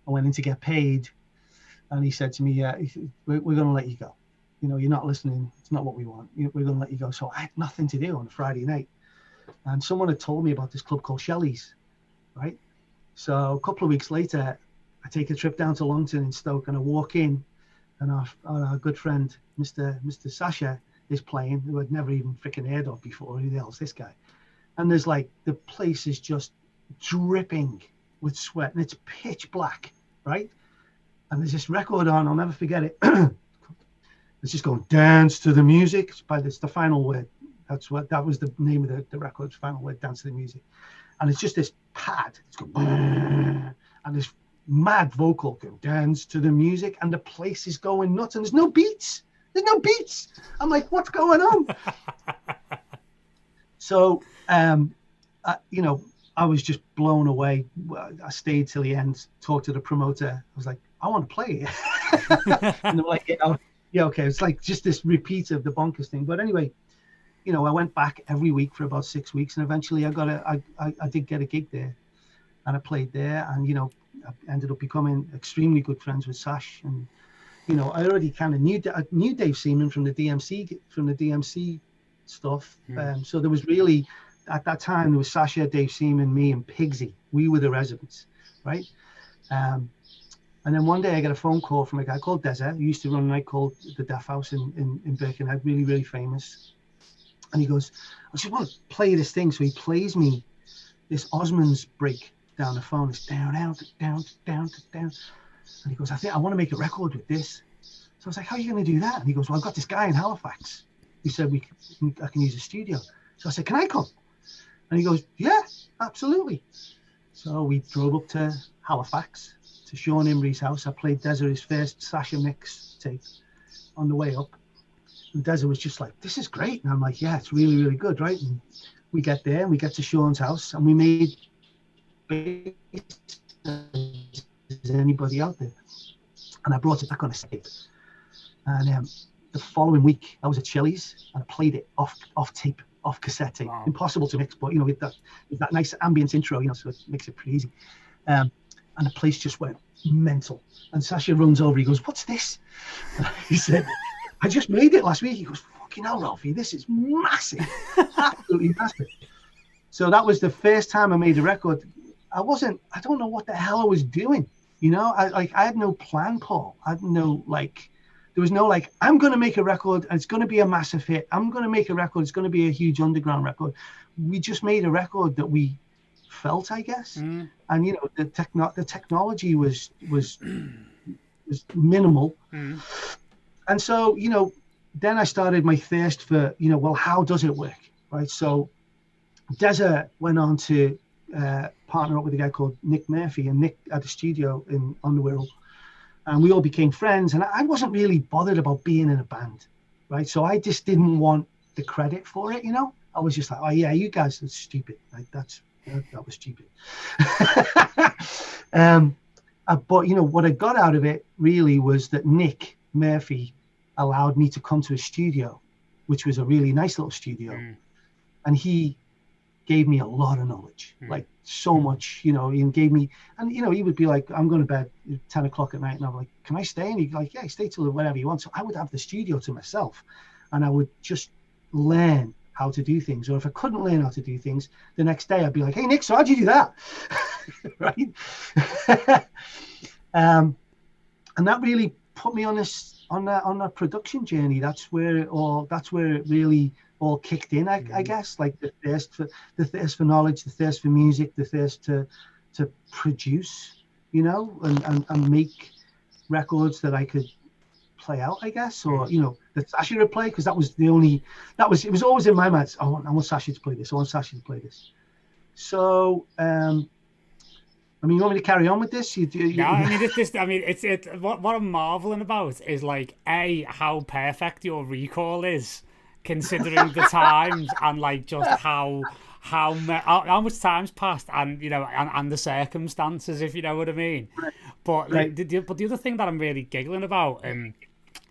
I went in to get paid, and he said to me, "Yeah, we're going to let you go. You know, you're not listening. It's not what we want. We're going to let you go." So I had nothing to do on a Friday night, and someone had told me about this club called Shelley's, right? So a couple of weeks later, I take a trip down to Longton in Stoke, and I walk in, and our good friend, Mr. Sasha, is playing, who I'd never even freaking heard of before. Who the hell's this guy? And there's like, the place is just dripping with sweat, and it's pitch black, right? And there's this record on, I'll never forget it. It's just going, "Dance to the Music." It's the final word. That was the name of the record, final word, "Dance to the Music." And it's just this pad. It's going, and this mad vocal going, "Dance to the Music," and the place is going nuts, and there's no beats. I'm like, what's going on? So, I was just blown away. I stayed till the end, talked to the promoter. I was like, I want to play it. And they're like, yeah, okay. It's like just this repeat of the Bonkers thing. But anyway, I went back every week for about 6 weeks, and eventually I did get a gig there, and I played there, and I ended up becoming extremely good friends with Sash, and I already kind of knew Dave Seaman from the DMC stuff. So there was really, at that time, there was Sasha, Dave Seaman, me, and Pigsy. We were the residents, right? And then one day I got a phone call from a guy called Deza, who used to run a night called the Deaf House in Birkenhead, really, really famous. And he goes, "I just want to play this thing." So he plays me this Osmonds break down the phone. It's down, down, down, down, down. And he goes, I want to make a record with this. So I was like, "How are you going to do that?" And he goes, "Well, I've got this guy in Halifax. He said I can use a studio." So I said, "Can I come?" And he goes, "Yeah, absolutely." So we drove up to Halifax, to Sean Imrie's house. I played Deza his first Sasha mix tape on the way up. And Deza was just like, "This is great." And I'm like, "Yeah, it's really, really good," right? And we get there, and we get to Sean's house, and we made as anybody out there. And I brought it back on a tape. And the following week, I was at Shelley's, and I played it off tape, off cassette tape. Wow. Impossible to mix, but with that nice ambient intro, so it makes it pretty easy. And the place just went mental. And Sasha runs over. He goes, "What's this?" He said, "I just made it last week." He goes, "Fucking hell, Ralphie, this is massive, absolutely massive." So that was the first time I made a record. I don't know what the hell I was doing. I had no plan, Paul. I had no, there was no, I'm going to make a record and it's going to be a massive hit. I'm going to make a record. It's going to be a huge underground record. We just made a record that we felt, I guess. And, the technology was minimal. And so, then I started my thirst for, well, how does it work? Right. So Deza went on to partner up with a guy called Nick Murphy, and Nick had a studio on the Wirral, and we all became friends. And I wasn't really bothered about being in a band, right? So I just didn't want the credit for it, I was just like, "Oh yeah, you guys are stupid." Like that was stupid. But what I got out of it really was that Nick Murphy allowed me to come to a studio, which was a really nice little studio, and he gave me a lot of knowledge, like so much, he gave me, and he would be like, "I'm going to bed at 10 o'clock at night," and I'm like, "Can I stay?" And he'd be like, "Yeah, stay till whatever you want." So I would have the studio to myself, and I would just learn how to do things. Or if I couldn't learn how to do things, the next day I'd be like, "Hey Nick, so how'd you do that?" Right? And that really put me on that production journey. That's where it really all kicked in, I guess, like the thirst for knowledge, the thirst for music, the thirst to produce, and make records that I could play out, I guess, or that Sasha would play, because it was always in my mind. I want Sasha to play this. I want Sasha to play this. So I mean, you want me to carry on with this? No, I mean what I'm marveling about is like how perfect your recall is, considering the times and like just how much time's passed, and and the circumstances, if you know what I mean. But Right. but the other thing that I'm really giggling about,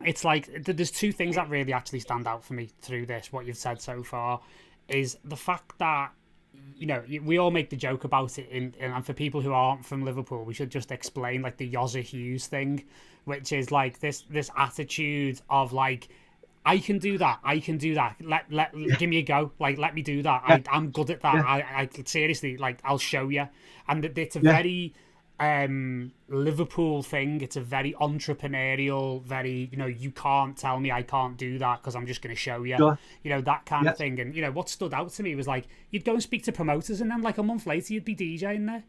it's like there's two things that really actually stand out for me through this. What you've said so far is the fact that we all make the joke about it, and for people who aren't from Liverpool, we should just explain like the Yozza Hughes thing, which is like this attitude of like, I can do that. Give me a go. Like, let me do that. Yeah. I'm good at that. Yeah. I seriously, like, I'll show you. And it's a Yeah. very Liverpool thing. It's a very entrepreneurial, very, you can't tell me I can't do that because I'm just going to show you. Sure. That kind of Yes. thing. And, what stood out to me was like, you'd go and speak to promoters, and then like a month later, you'd be DJing there.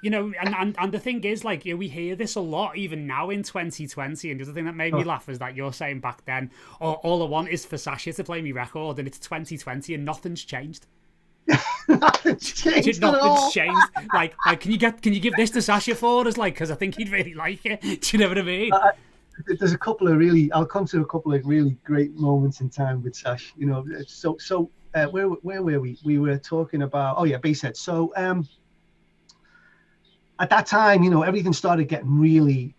And the thing is, like, we hear this a lot even now in 2020. And the other thing that made me laugh is that you're saying back then, all I want is for Sasha to play me record, and it's 2020 and nothing's changed. Nothing's changed at all. Nothing's changed. Like, can you give this to Sasha for us? Like, because I think he'd really like it. Do you know what I mean? There's a couple of I'll come to a couple of really great moments in time with Sash. So where were we? We were talking about Bassheads. So at that time, everything started getting really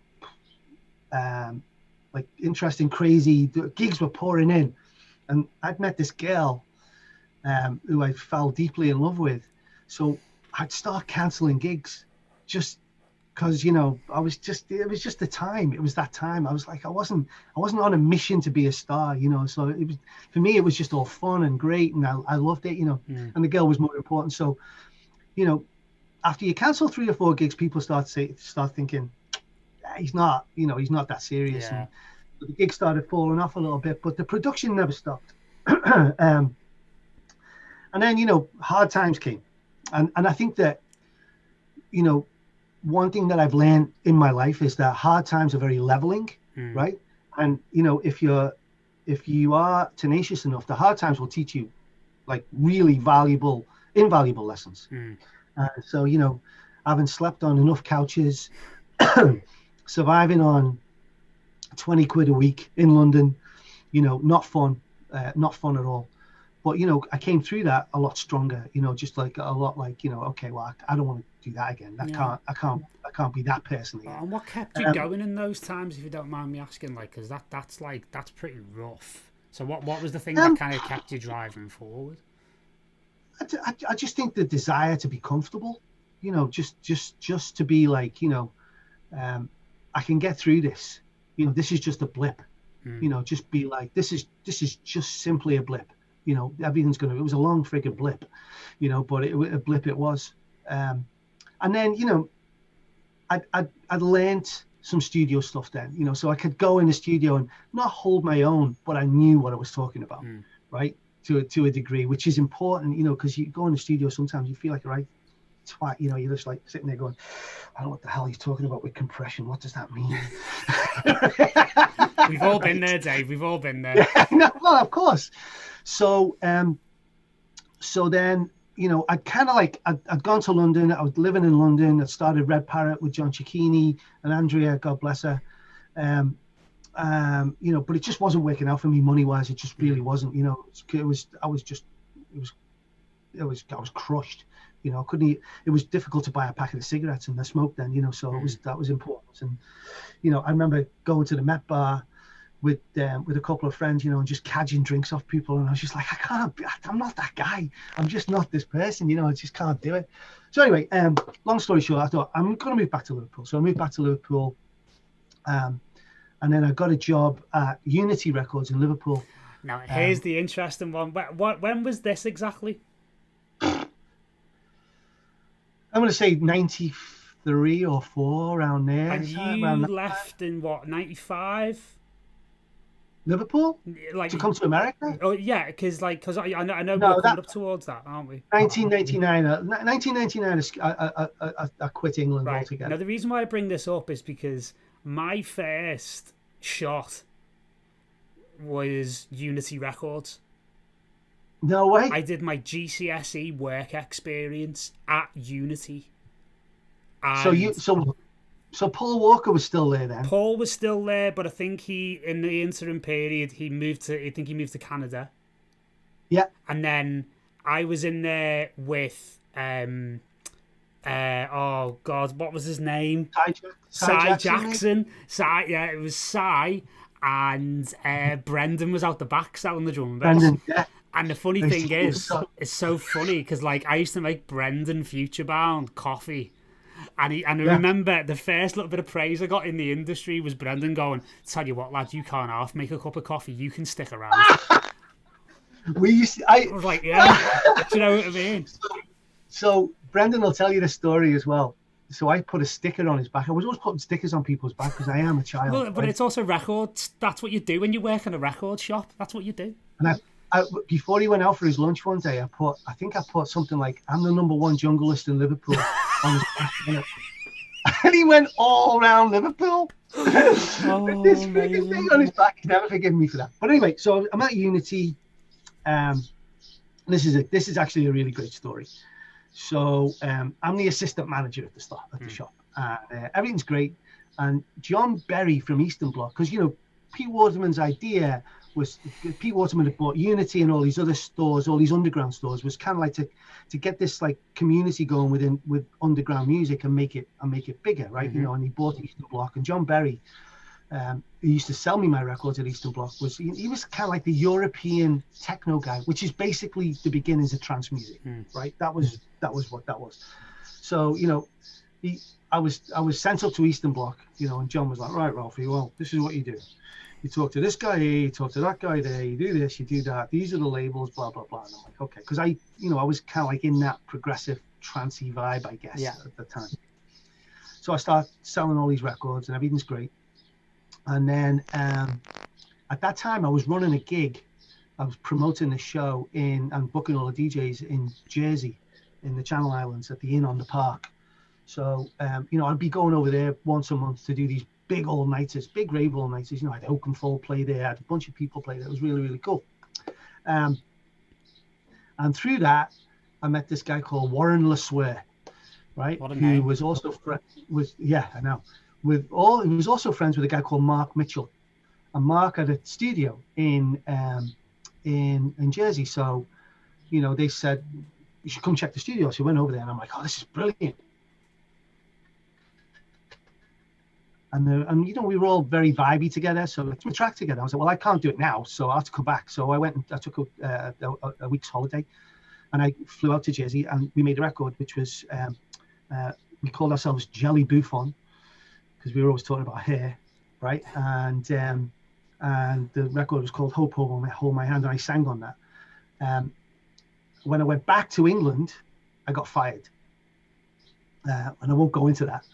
like interesting, crazy. The gigs were pouring in, and I'd met this girl who I fell deeply in love with. So I'd start canceling gigs just because it was just the time. It was that time. I was like, I wasn't on a mission to be a star, so it was, for me, it was just all fun and great, and I loved it, and the girl was more important. So after you cancel 3 or 4 gigs, people start thinking, he's not that serious. Yeah. And the gigs started falling off a little bit, but the production never stopped. And then, hard times came. And I think that, one thing that I've learned in my life is that hard times are very leveling, right? And, if you are tenacious enough, the hard times will teach you like really invaluable lessons. So, having slept on enough couches, surviving on 20 quid a week in London, not fun at all. But, I came through that a lot stronger, just like a lot like, okay, well, I don't want to do that again. I can't be that person again. And what kept you going in those times, if you don't mind me asking, like, because that's pretty rough. So what was the thing that kind of kept you driving forward? I just think the desire to be comfortable, just to be like, I can get through this. This is just a blip. Just be like, this is just simply a blip. Everything's it was a long friggin' blip, but a blip it was. And then, I'd learned some studio stuff then, so I could go in the studio and not hold my own, but I knew what I was talking about, right? To a degree, which is important, because you go in the studio, sometimes you feel like a right twat, you're just like sitting there going, I don't know what the hell he's talking about with compression. What does that mean? We've all been there, Dave. We've all been there. Yeah, no, well, of course. So then, I'd kind of like, I'd gone to London. I was living in London. I started Red Parrot with John Cicchini and Andrea, God bless her. But it just wasn't working out for me money-wise. It just really wasn't. I was crushed. I couldn't eat. It was difficult to buy a packet of cigarettes, and I smoked then. So that was important. And I remember going to the Met Bar with a couple of friends, and just cadging drinks off people, and I was just like, I'm not that guy. I'm just not this person. I just can't do it. So anyway, long story short, I thought I'm going to move back to Liverpool. So I moved back to Liverpool. And then I got a job at Unity Records in Liverpool. Now, here's the interesting one. When was this exactly? I'm going to say 93 or 4, around there. And you left in what, 95? Liverpool? Like, to come to America? Oh, yeah, because I know we're coming up towards that, aren't we? 1999, I quit England altogether. Now, the reason why I bring this up is because my first shot was Unity Records. No way. I did my GCSE work experience at Unity. And So Paul Walker was still there then. Paul was still there, but I think in the interim period, he moved to Canada. Yeah. And then I was in there with, oh God, what was his name? Cy Jackson. Cy, yeah, it was Cy, and Brendan was out the back selling the drum and bass. Brendan, yeah. And the funny thing is, it's so funny because like I used to make Brendan Futurebound coffee. And I remember the first little bit of praise I got in the industry was Brendan going, "Tell you what, lad, you can't half make a cup of coffee. You can stick around." I was like, "Yeah," do you know what I mean? So Brendan will tell you the story as well. So I put a sticker on his back. I was always putting stickers on people's back because I am a child. Well, but it's also records. That's what you do when you work in a record shop. That's what you do. And before he went out for his lunch one day, I think I put something like, "I'm the #1 junglist in Liverpool." On his back. And he went all around Liverpool. With this freaking thing on his back. He's never forgiven me for that. But anyway, so I'm at Unity. This is actually a really great story. So I'm the assistant manager at the shop. Everything's great. And John Berry from Eastern Bloc, because Pete Waterman's idea was, Pete Waterman had bought Unity and all these other stores, all these underground stores, was kind of like to get this like community going with underground music and make it bigger, right? Mm-hmm. And he bought Eastern Bloc, and John Berry, who used to sell me my records at Eastern Bloc, he was kind of like the European techno guy, which is basically the beginnings of trance music, right? That was what that was. So I was sent up to Eastern Bloc, and John was like, "Right, Ralphie, well, this is what you do. You talk to this guy here, you talk to that guy there, you do this, you do that. These are the labels, blah, blah, blah." And I'm like, okay. Because I was kind of like in that progressive trancey vibe, I guess, at the time. So I start selling all these records and everything's great. And then at that time, I was running a gig. I was promoting the show and booking all the DJs in Jersey, in the Channel Islands at the Inn on the Park. So, I'd be going over there once a month to do these big all-nighters, big rave all-nighters. I had Oakenfold play there, I had a bunch of people play there. It was really, really cool. And through that, I met this guy called Warren LeSueur, right? What a name. Who was also he was also friends with a guy called Mark Mitchell. And Mark had a studio in Jersey. So, they said, "You should come check the studio." So we went over there and I'm like, "Oh, this is brilliant." And we were all very vibey together, so let's track together. I was like, "Well, I can't do it now, so I have to come back." So I went and I took a week's holiday, and I flew out to Jersey, and we made a record, which was we called ourselves Jelly Bouffon, because we were always talking about hair, right? And the record was called Hope Hold My Hand, and I sang on that. When I went back to England, I got fired, and I won't go into that.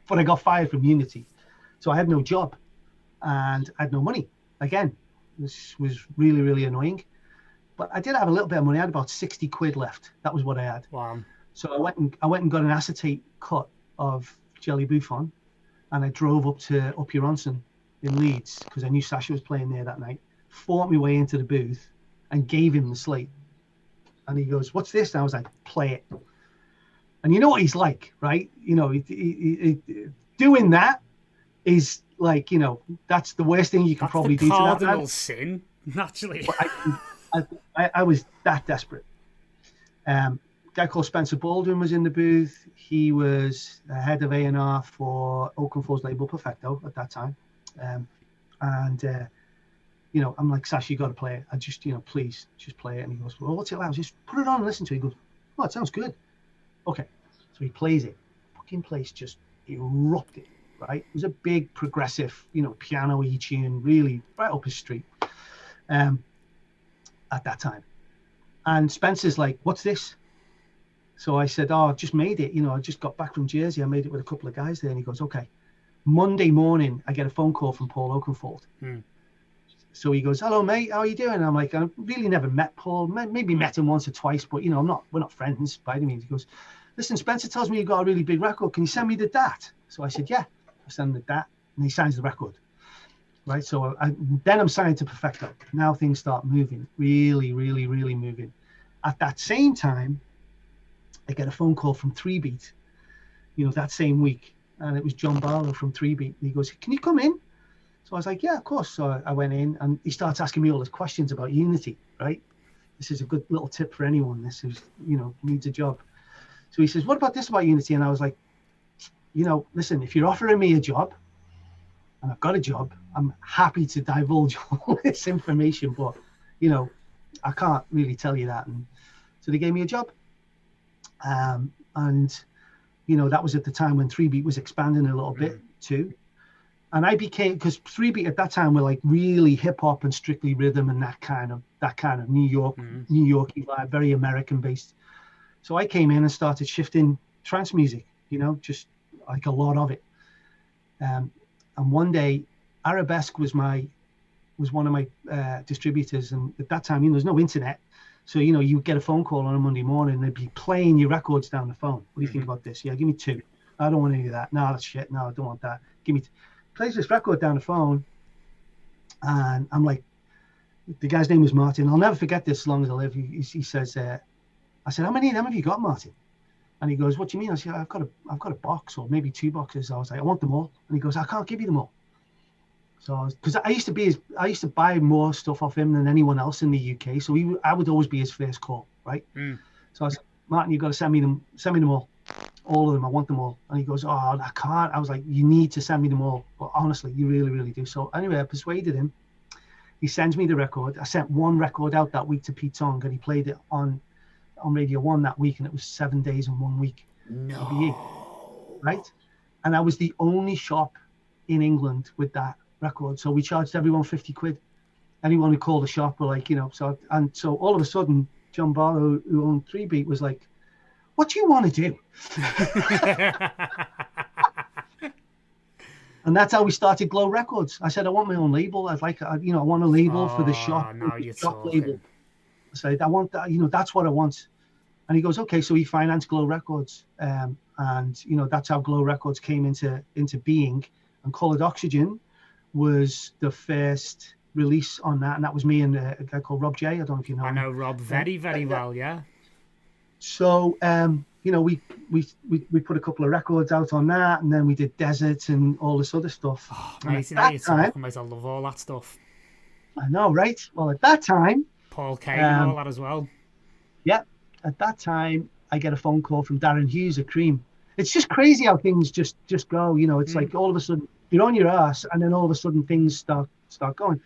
But I got fired from Unity. So I had no job and I had no money. Again, this was really, really annoying. But I did have a little bit of money. I had about 60 quid left. That was what I had. Wow. So I went and got an acetate cut of Jelly Bouffon, and I drove up to Up Your Onsen in Leeds because I knew Sasha was playing there that night. Fought my way into the booth and gave him the slate. And he goes, "What's this?" And I was like, "Play it." And you know what he's like, right? Doing that is like, that's the worst thing you can probably do to that man. Cardinal sin, naturally. I was that desperate. A guy called Spencer Baldwin was in the booth. He was the head of A&R for Oakenfold's label Perfecto at that time. I'm like, "Sasha, you got to play it. I just, please, just play it." And he goes, "Well, what's it like?" I was just put it on and listen to it. He goes, "Oh, it sounds good." Okay, so he plays it. Fucking place just erupted, right? It was a big progressive, piano-y tune, really right up his street at that time. And Spencer's like, "What's this?" So I said, "Oh, I just made it. I just got back from Jersey. I made it with a couple of guys there." And he goes, "Okay." Monday morning, I get a phone call from Paul Oakenfold. So he goes, "Hello, mate. How are you doing?" And I'm like, "I really never met Paul. Maybe met him once or twice, but we're not friends by any means." He goes, "Listen, Spencer tells me you got a really big record. Can you send me the DAT?" So I said, "Yeah." I send him the DAT, and he signs the record. Right. So then I'm signed to Perfecto. Now things start moving, really, really, really moving. At that same time, I get a phone call from 3 Beat, that same week. And it was John Barlow from 3Beat. And he goes, can you come in? So I was like, yeah, of course. So I went in, and he starts asking me all his questions about Unity, right? This is a good little tip for anyone. This is, needs a job. So he says, what about this about Unity? And I was like, listen, if you're offering me a job, and I've got a job, I'm happy to divulge all this information, but, I can't really tell you that. And so they gave me a job. And, that was at the time when 3Beat was expanding a little bit too. And I became, because 3Beat at that time were like really hip hop and Strictly Rhythm and that kind of New Yorky vibe, very American based. So I came in and started shifting trance music, just like a lot of it. And one day, Arabesque was one of my distributors, and at that time, there's no internet, so you would get a phone call on a Monday morning, and they'd be playing your records down the phone. What do you think about this? Yeah, give me 2. I don't want any of that. No, that's shit. No, I don't want that. Give me. Plays this record down the phone, and I'm like, the guy's name was Martin. I'll never forget this as long as I live. He says, I said, how many of them have you got, Martin? And he goes, what do you mean? I said, I've got a box, or maybe 2 boxes. I was like, I want them all. And he goes, I can't give you them all. So because I used to buy more stuff off him than anyone else in the UK. So I would always be his first call, right? So I said, Martin, you've got to send me them all of them. I want them all. And he goes, oh, I can't. I was like, you need to send me them all. But honestly, you really, really do. So anyway, I persuaded him. He sends me the record. I sent one record out that week to Pete Tong, and he played it on Radio 1 that week, and it was 7 days and 1 week. No. Right? And I was the only shop in England with that record. So we charged everyone 50 quid. Anyone who called the shop were like, so all of a sudden, John Barlow, who owned 3Beat, was like, what do you want to do? And that's how we started Glow Records. I said, I want my own label. I want a label for the shop. Now you're shop talking. label. I said, I want that, that's what I want. And he goes, okay. So he financed Glow Records. And, that's how Glow Records came into being. And Coloured Oxygen was the first release on that. And that was me and a guy called Rob J. I don't know if you know him. I know Rob very, very well, yeah. So, we put a couple of records out on that, and then we did Desert and all this other stuff. Oh, mate, I love all that stuff. I know, right? Well, at that time, Paul Kane and all that as well. Yeah, at that time, I get a phone call from Darren Hughes at Cream. It's just crazy how things just go. It's like all of a sudden you're on your ass, and then all of a sudden things start going.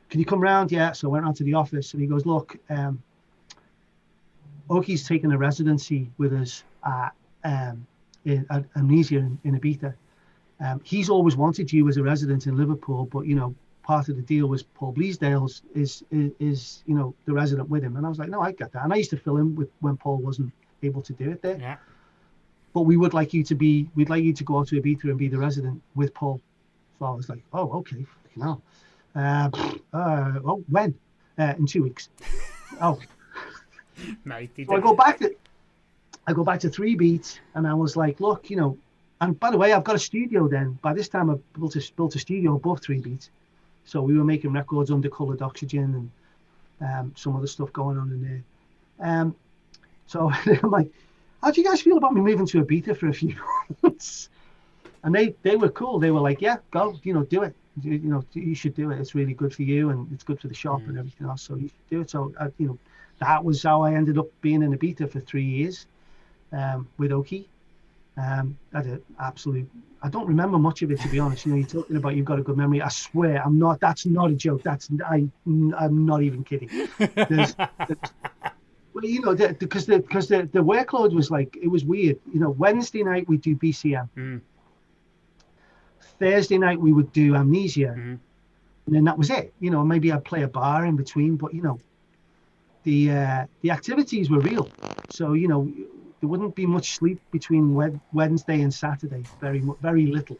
Can you come round? Yeah. So I went round to the office, and he goes, look, Oki's taking a residency with us at Amnesia in Ibiza. He's always wanted you as a resident in Liverpool, but part of the deal was Paul Bleasdale is the resident with him. And I was like, no, I get that. And I used to fill in with when Paul wasn't able to do it there. Yeah. But we'd like you to go out to Ibiza and be the resident with Paul. So I was like, oh, okay, fucking hell. When? In 2 weeks. Oh. Mate, so I go back to 3Beat, and I was like, look, and by the way, I've got a studio then. By this time, I've built a studio above 3Beat. So we were making records under Coloured Oxygen and some other stuff going on in there. So I'm like, how do you guys feel about me moving to Ibiza for a few months? And they were cool. They were like, yeah, go, do it. You should do it. It's really good for you, and it's good for the shop and everything else. So you should do it. So, that was how I ended up being in Ibiza for 3 years with Oki. I don't remember much of it, to be honest. You're talking about you've got a good memory. I swear, that's not a joke. I'm not even kidding. Because the workload was like, it was weird. Wednesday night we do BCM. Thursday night we would do Amnesia. And then that was it. Maybe I'd play a bar in between, but the activities were real. So, there wouldn't be much sleep between Wednesday and Saturday, very little.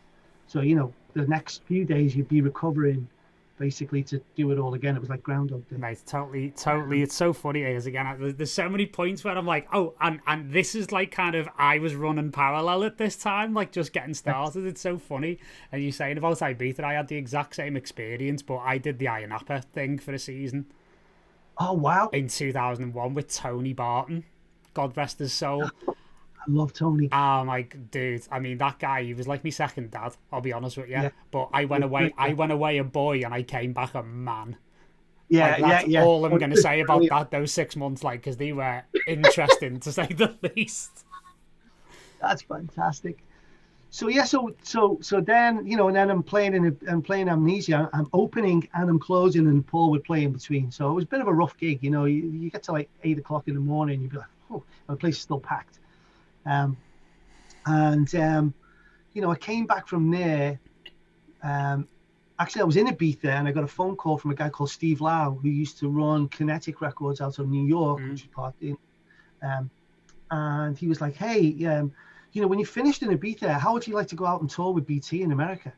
So, the next few days you'd be recovering basically to do it all again. It was like Groundhog Day. Mate, totally. It's so funny because again, there's so many points where I'm like, oh, and this is like kind of, I was running parallel at this time, like just getting started. It's so funny. And you're saying about Ibiza, I had the exact same experience, but I did the Iron Apple thing for a season. Oh, wow. In 2001 with Tony Barton. God rest his soul. I love Tony. Dude, I mean, that guy, he was like my second dad, I'll be honest with you. Yeah. But I went away, Great guy. I went away a boy and I came back a man. Yeah, Like, that's yeah. all I'm going to say about that, those 6 months, like, because they were interesting, to say the least. That's fantastic. So yeah, so then, you know, and then I'm playing Amnesia. I'm opening and I'm closing, and Paul would play in between. So it was a bit of a rough gig, you know. You get to like 8 o'clock in the morning, you'd be like, oh, my place is still packed. You know, I came back from there. Actually, I was in Ibiza, and I got a phone call from a guy called Steve Lau, who used to run Kinetic Records out of New York, which is part in. And he was like, hey, you know, when you finished in Ibiza, how would you like to go out and tour with BT in America,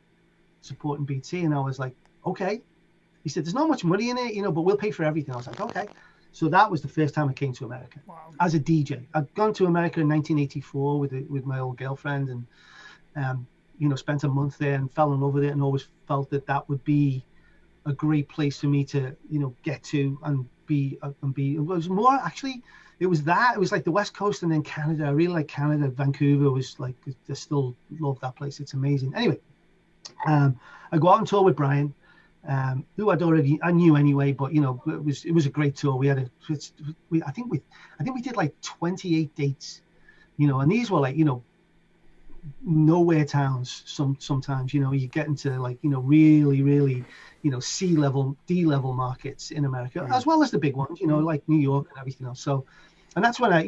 supporting BT? And I was like, okay. He said, there's not much money in it, you know, but we'll pay for everything. I was like, okay. So that was the first time I came to America. Wow. As a DJ. I'd gone to America in 1984 with my old girlfriend, and you know, spent a month there and fell in love with it, and always felt that would be a great place for me to, you know, get to and be. It was more actually. It was like the West Coast and then Canada. I really like Canada. Vancouver was like, I still love that place. It's amazing. Anyway, I go out on tour with Brian, who I knew anyway, but you know, it was a great tour. I think we did like 28 dates, you know, and these were like, you know, nowhere towns. Sometimes, you know, you get into like, you know, really, you know, C-level, D-level markets in America, as well as the big ones, you know, like New York and everything else. So, and that's when I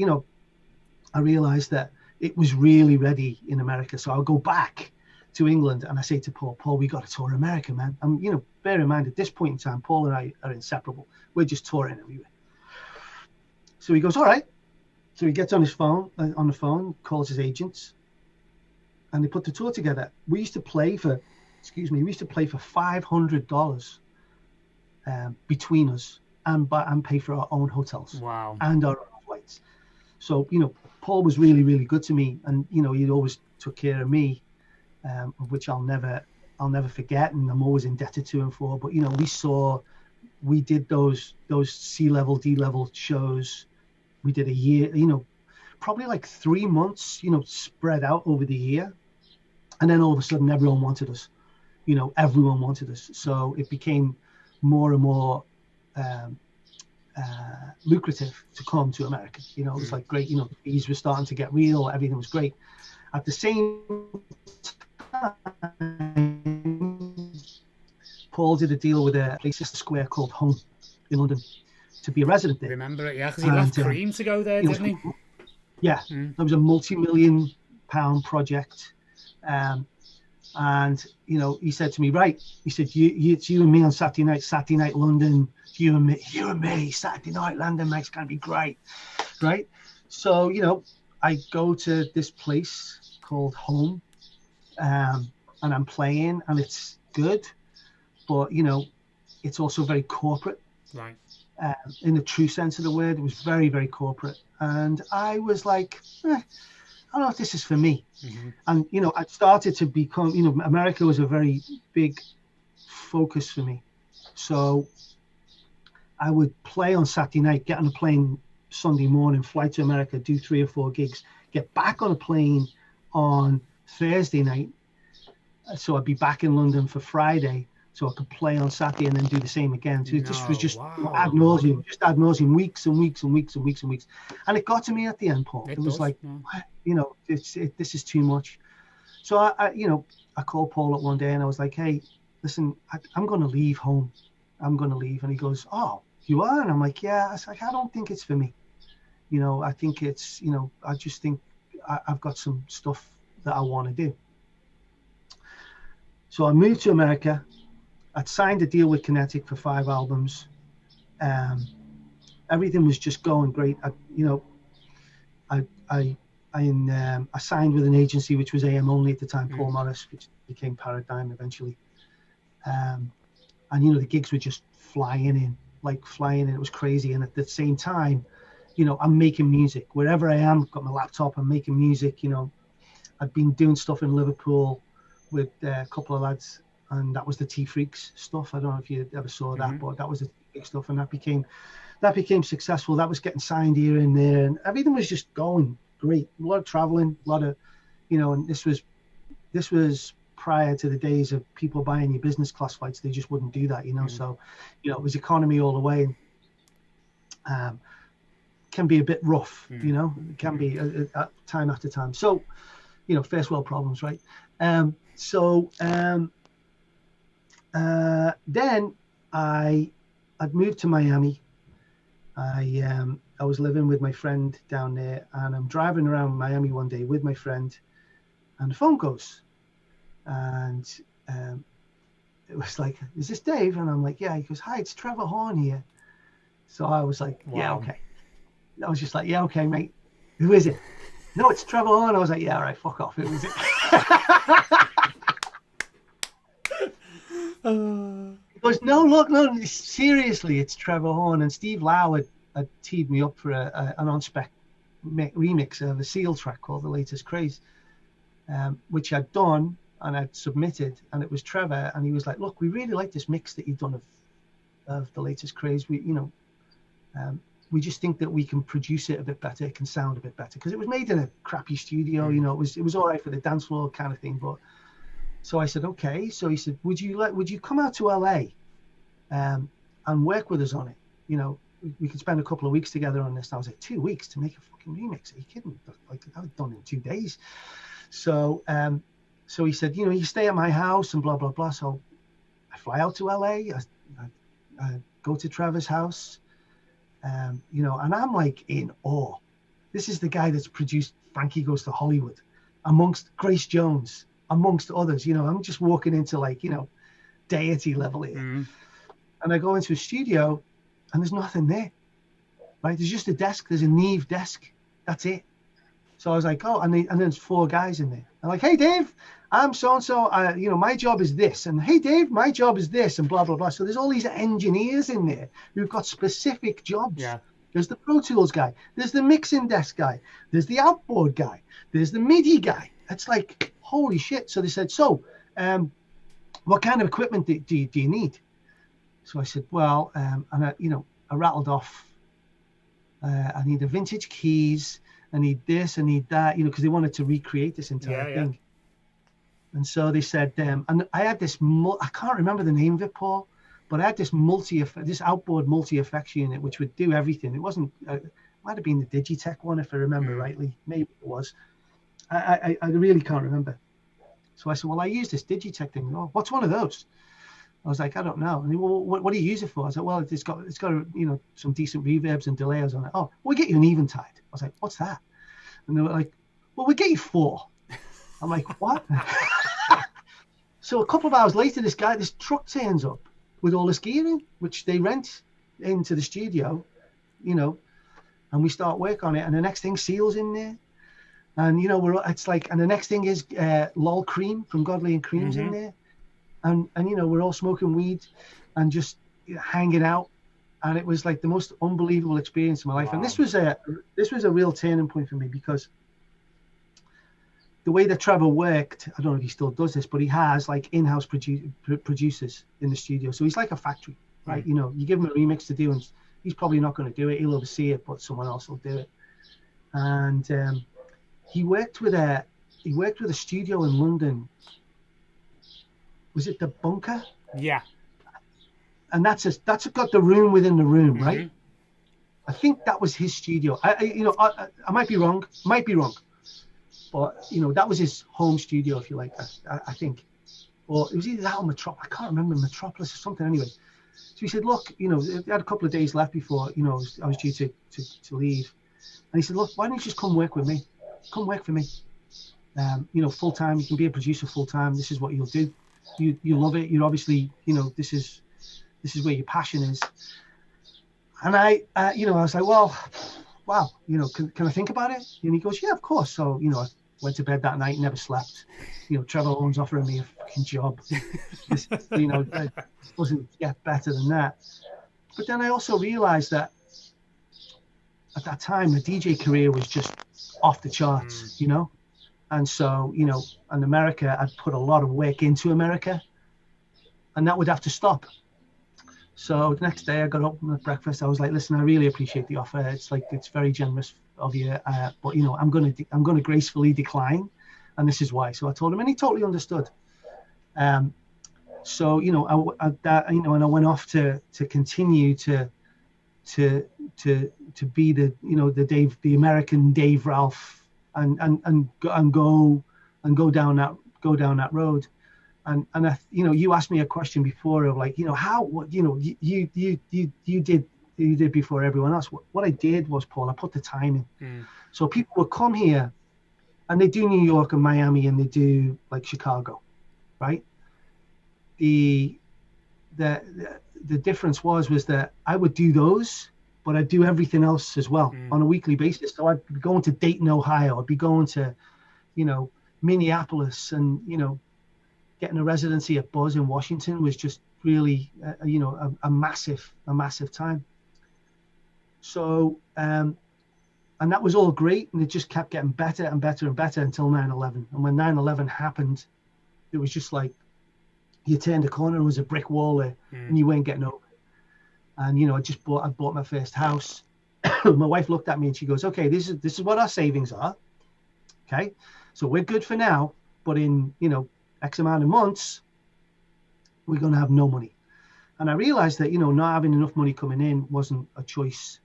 realized that it was really ready in America. So I'll go back to England and I say to Paul, we got to tour America, man. And, you know, bear in mind at this point in time, Paul and I are inseparable. We're just touring everywhere. So he goes, all right. So he gets on the phone, calls his agents, and they put the tour together. We used to play for $500 between us and pay for our own hotels. Wow. And our own flights. So, you know, Paul was really, really good to me, and you know, he always took care of me, of which I'll never forget, and I'm always indebted to him for. But you know, we did those C-level, D-level shows. We did a year, you know, probably like 3 months, you know, spread out over the year, and then all of a sudden, everyone wanted us. You know, everyone wanted us. So it became more and more lucrative to come to America. You know, it was like great. You know, the fees were starting to get real. Everything was great. At the same time, Paul did a deal with a Leicester Square called Home in London to be a resident there. Remember it, yeah, because he left Cream to go there, didn't he? Yeah, It was a multi-million-pound project. And you know, he said to me, right, he said, it's you and me on Saturday night London, you and me, Saturday night London, mate, it's gonna be great, right? So, you know, I go to this place called Home, and I'm playing, and it's good, but you know, it's also very corporate, right? In the true sense of the word. It was very, very corporate, and I was like, I don't know if this is for me. And you know, I started to become, you know, America was a very big focus for me. So I would play on Saturday night, get on a plane Sunday morning, fly to America, do 3 or 4 gigs, get back on a plane on Thursday night. So I'd be back in London for Friday, so I could play on Saturday and then do the same again. So it just was just ad nauseum, weeks and weeks and weeks and weeks and weeks. And it got to me at the end, Paul. It was like, you know, this is too much. So I you know, I called Paul up one day and I was like, hey, listen, I'm going to leave Home. I'm going to leave. And he goes, oh, you are? And I'm like, yeah. I was like, I don't think it's for me. You know, I think it's, you know, I just think I've got some stuff that I want to do. So I moved to America. I'd signed a deal with Kinetic for 5 albums. Everything was just going great. I signed with an agency which was AM only at the time, Paul Morris, which became Paradigm eventually. And you know, the gigs were just flying in. It was crazy. And at the same time, you know, I'm making music wherever I am. Got my laptop, I'm making music. You know, I'd been doing stuff in Liverpool with a couple of lads, and that was the T-Freaks stuff. I don't know if you ever saw that, but that was the big stuff, and that became successful. That was getting signed here and there, and everything was just going great. A lot of traveling, a lot of, and this was prior to the days of people buying your business class flights. They just wouldn't do that, So, it was economy all the way. Can be a bit rough, it can be time after time. So, first world problems, right? Then I'd moved to Miami. I was living with my friend down there, and I'm driving around Miami one day with my friend, and the phone goes, and it was like, "Is this Dave?" And I'm like, "Yeah." He goes, "Hi, it's Trevor Horn here." So I was like, Wow. "Yeah, okay." I was just like, "Yeah, okay, mate. Who is it?" "No, it's Trevor Horn." I was like, "Yeah, all right, fuck off. It was it." He goes, "No, look, no, seriously, it's Trevor Horn." And Steve Lau had teed me up for an on-spec remix of a Seal track called The Latest Craze, which I'd done and I'd submitted, and it was Trevor, and he was like, "Look, we really like this mix that you've done of The Latest Craze. We just think that we can produce it a bit better. It can sound a bit better, because it was made in a crappy studio. It was all right for the dance floor kind of thing." But so I said, "Okay." So he said, "Would you come out to LA and work with us on it? We could spend a couple of weeks together on this." And I was like, 2 weeks to make a fucking remix? Are you kidding? Like, that was done in 2 days. So he said, "You stay at my house and blah blah blah." So I fly out to LA. I go to Trevor's house. And I'm like in awe. This is the guy that's produced Frankie Goes to Hollywood, amongst Grace Jones, amongst others. I'm just walking into deity level here. And I go into a studio, and there's nothing there. Right? There's just a desk. There's a Neve desk. That's it. So I was like, "Oh," and there's 4 guys in there. I'm like, "Hey, Dave, I'm so-and-so. My job is this." And, "Hey, Dave, my job is this," and blah, blah, blah. So there's all these engineers in there who've got specific jobs. Yeah. There's the Pro Tools guy. There's the mixing desk guy. There's the outboard guy. There's the MIDI guy. It's like, holy shit. So they said, "So, what kind of equipment do you need?" So I said, "Well," and I rattled off, "I need a vintage keys. I need this, I need that," because they wanted to recreate this entire thing. And so they said, and I had this, I can't remember the name of it, Paul, but I had this outboard multi-effects unit, which would do everything. It wasn't, it might have been the Digitech one, if I remember rightly. Maybe it was. I really can't remember. So I said, "Well, I use this Digitech thing." "Oh, what's one of those?" I was like, "I don't know." And they, "Well, what do you use it for?" I said, "Well, it's got some decent reverbs and delays on it." "Oh, we'll get you an Eventide." I was like, "What's that?" And they were like, "Well, we'll get you 4. I'm like, "What?" So a couple of hours later, this truck turns up with all this gear in, which they rent into the studio, and we start work on it. And the next thing, Seal's in there. And, and the next thing is Lol Cream from Godley and Cream's in there. And we're all smoking weed and just hanging out. And it was like the most unbelievable experience of my life. Wow. And this was a real turning point for me, because the way that Trevor worked, I don't know if he still does this, but he has like in-house producers in the studio. So he's like a factory, right? You give him a remix to do, and he's probably not going to do it. He'll oversee it, but someone else will do it. And he worked with a studio in London. Was it the Bunker? Yeah. And that's got the room within the room, right? I think that was his studio. I might be wrong. But that was his home studio, if you like. I think, or it was either that or Metropolis. I can't remember, Metropolis or something. Anyway, so he said, "Look, I had a couple of days left before I was due to leave," and he said, "Look, why don't you just come work with me? Come work for me. Full time. You can be a producer full time. This is what you'll do. You love it. You're obviously, this is where your passion is." And I was like, "Well, wow, can I think about it?" And he goes, "Yeah, of course." So, I went to bed that night, never slept. Trevor Horn's offering me a fucking job. This, it doesn't get better than that. But then I also realized that at that time, the DJ career was just off the charts, And so, in America, I'd put a lot of work into America, and that would have to stop. So the next day I got up at breakfast. I was like, "Listen, I really appreciate the offer. It's very generous of you, but you know, I'm gonna gracefully decline, and this is why. So I told him, and he totally understood. So you know, and I went off to continue to be the, you know, the American Dave Ralph, and go down that road. And I, you know, you asked me a question before of like, you know, what, you know, you did before everyone else. What I did was, Paul, I put the time in. So people would come here and they do New York and Miami and they do like Chicago, right? The difference was that I would do those, but I'd do everything else as well on a weekly basis. So I'd be going to Dayton, Ohio. I'd be going to, you know, Minneapolis, and, you know, getting a residency at Buzz in Washington was just really, you know, a massive time. So, and that was all great. And it just kept getting better and better and better until 9/11. And when 9/11 happened, it was just like, you turned a corner and there was a brick wall there, and you weren't getting over it. And, you know, I bought my first house. My wife looked at me and she goes, okay, this is what our savings are. Okay. So we're good for now, but in, you know, X amount of months, we're going to have no money. And I realized that, you know, not having enough money coming in wasn't a choice,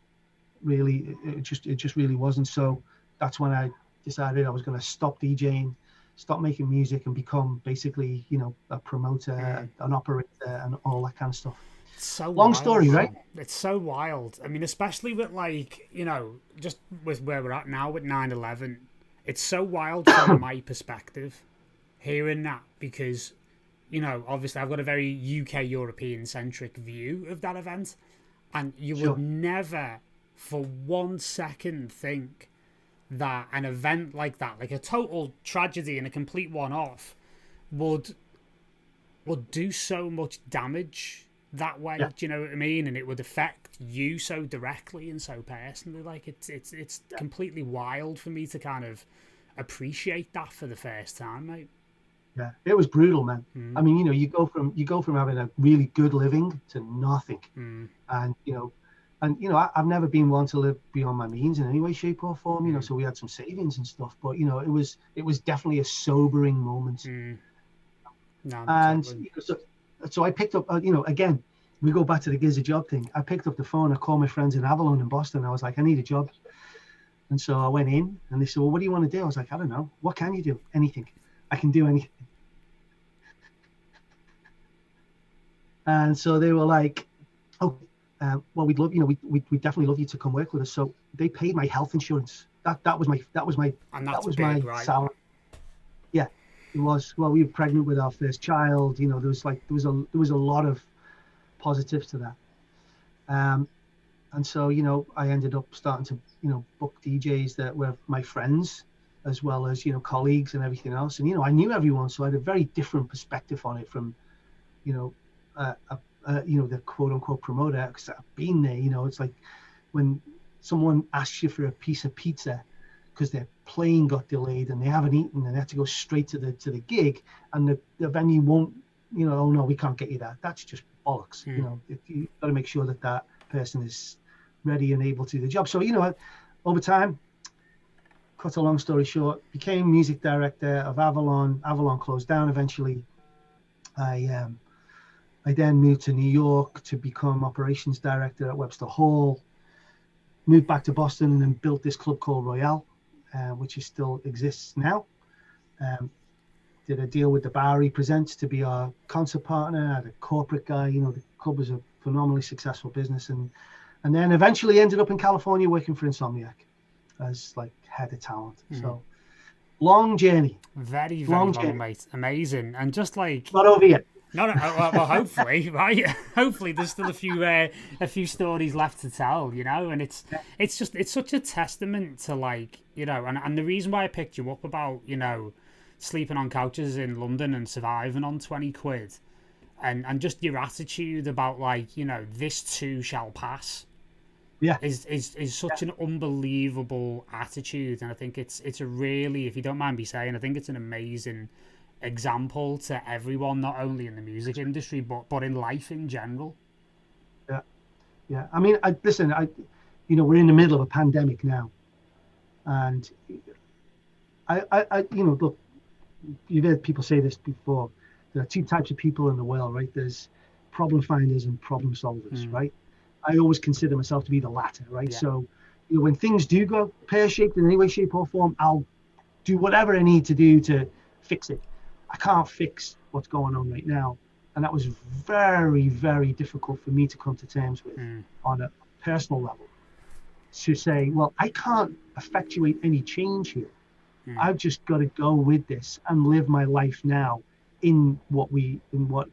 really. It just really wasn't. So that's when I decided I was going to stop DJing, stop making music, and become basically, you know, a promoter, an operator, and all that kind of stuff. It's so long wild, story, right? It's so wild. I mean, especially with, like, you know, just with where we're at now with 9/11, it's so wild from my perspective, hearing that, because, you know, obviously I've got a very UK European centric view of that event, and you would never for 1 second think that an event like that, like a total tragedy and a complete one-off, would do so much damage that way. Do you know what I mean? And it would affect you so directly and so personally. Like, it's completely wild for me to kind of appreciate that for the first time, mate. Yeah, it was brutal, man. I mean, you know, you go from having a really good living to nothing, and you know, I've never been one to live beyond my means in any way, shape, or form. You know, so we had some savings and stuff, but you know, it was definitely a sobering moment. No, and totally. you know, so I picked up, you know, again, we go back to the gives a job thing. I picked up the phone, I called my friends in Avalon in Boston. I was like, I need a job. And so I went in and they said, well, what do you want to do? I was like, I don't know. What can you do? Anything. I can do anything. And so they were like, oh, well, we'd love, you know, we'd definitely love you to come work with us. So they paid my health insurance. That was my big, right? salary. Yeah, it was. Well, we were pregnant with our first child. You know, there was a lot of positives to that. And so, you know, I ended up starting to, you know, book DJs that were my friends, as well as, you know, colleagues and everything else. And, you know, I knew everyone, so I had a very different perspective on it from, you know, you know, the quote unquote promoter, because I've been there. You know, it's like when someone asks you for a piece of pizza because their plane got delayed and they haven't eaten and they have to go straight to the gig, and the venue won't, you know, oh no, we can't get you that. That's just bollocks. You know, you got to make sure that person is ready and able to do the job. So, you know, over time, cut a long story short, became music director of Avalon. Avalon closed down eventually. I then moved to New York to become operations director at Webster Hall. Moved back to Boston and then built this club called Royale, which still exists now. Did a deal with the Bowery Presents to be our concert partner. Had a corporate guy. You know, the club was a phenomenally successful business, and then eventually ended up in California working for Insomniac as like head of talent. So long journey. Very, very long, mate. Amazing. And just like, not over yet. No, well, hopefully, right? Hopefully, there's still a few stories left to tell, you know. And it's such a testament to, like, you know, and the reason why I picked you up about, you know, sleeping on couches in London and surviving on 20 quid, and just your attitude about, like, you know, this too shall pass. Yeah, is such an unbelievable attitude, and I think it's a really, if you don't mind me saying, I think it's an amazing example to everyone, not only in the music industry but in life in general. Yeah. I mean, listen, you know, we're in the middle of a pandemic now, And you know, look, you've heard people say this before. There are two types of people in the world, right? There's problem finders and problem solvers, right? I always consider myself to be the latter, right? Yeah. So, you know, when things do go pear-shaped in any way, shape, or form, I'll do whatever I need to do to fix it. I can't fix what's going on right now. And that was very, very difficult for me to come to terms with on a personal level. To say, well, I can't effectuate any change here. I've just got to go with this and live my life now in what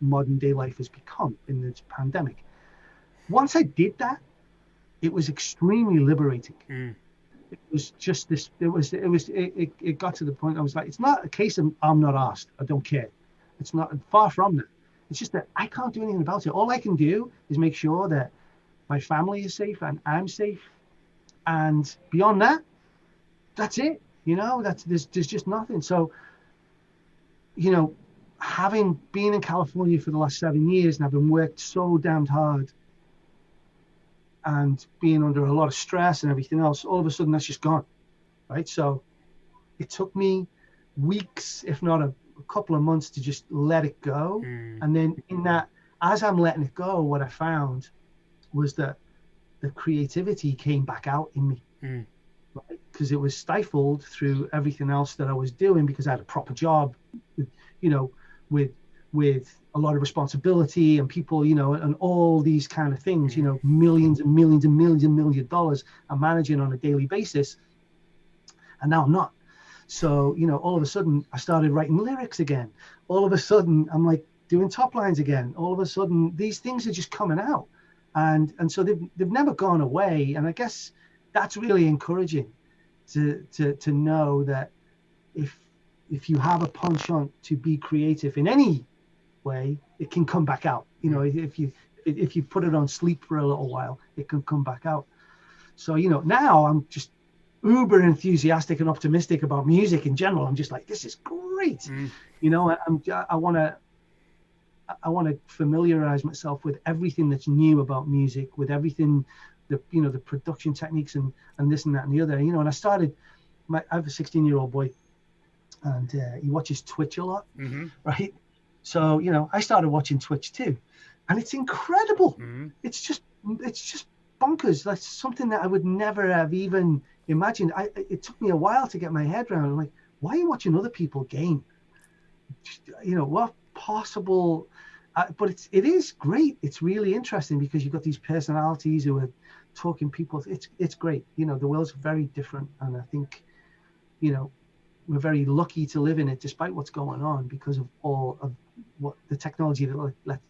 modern day life has become in this pandemic. Once I did that, it was extremely liberating. It was just this. It got to the point. I was like, it's not a case of I'm not asked. I don't care. It's not, far from that. It's just that I can't do anything about it. All I can do is make sure that my family is safe and I'm safe. And beyond that, that's it. You know, there's just nothing. So, you know, having been in California for the last 7 years and having worked so damned hard and being under a lot of stress and everything else, all of a sudden that's just gone, right? So it took me weeks, if not a couple of months, to just let it go. And then in that, as I'm letting it go, what I found was that the creativity came back out in me, right? Because it was stifled through everything else that I was doing, because I had a proper job, you know, with a lot of responsibility and people, you know, and all these kind of things, you know, millions and millions and millions and millions of dollars I'm managing on a daily basis. And now I'm not. So, you know, all of a sudden I started writing lyrics again. All of a sudden I'm like doing top lines again. All of a sudden these things are just coming out. And so they've never gone away. And I guess that's really encouraging to know that if you have a penchant to be creative in any way, it can come back out. You know, if you put it on sleep for a little while, it can come back out. So, you know, now I'm just uber enthusiastic and optimistic about music in general. I'm just like, this is great. You know, I want to familiarize myself with everything that's new about music, with everything, the production techniques and this and that and the other. You know, and I have a 16-year-old boy, and he watches Twitch a lot, right? So, you know, I started watching Twitch too, and it's incredible. It's just bonkers. That's something that I would never have even imagined. It took me a while to get my head around. I'm like, why are you watching other people game? You know, what possible? But it is great. It's really interesting because you've got these personalities who are talking people. It's great. You know, the world's very different, and I think, you know, we're very lucky to live in it, despite what's going on, because of all of what the technology that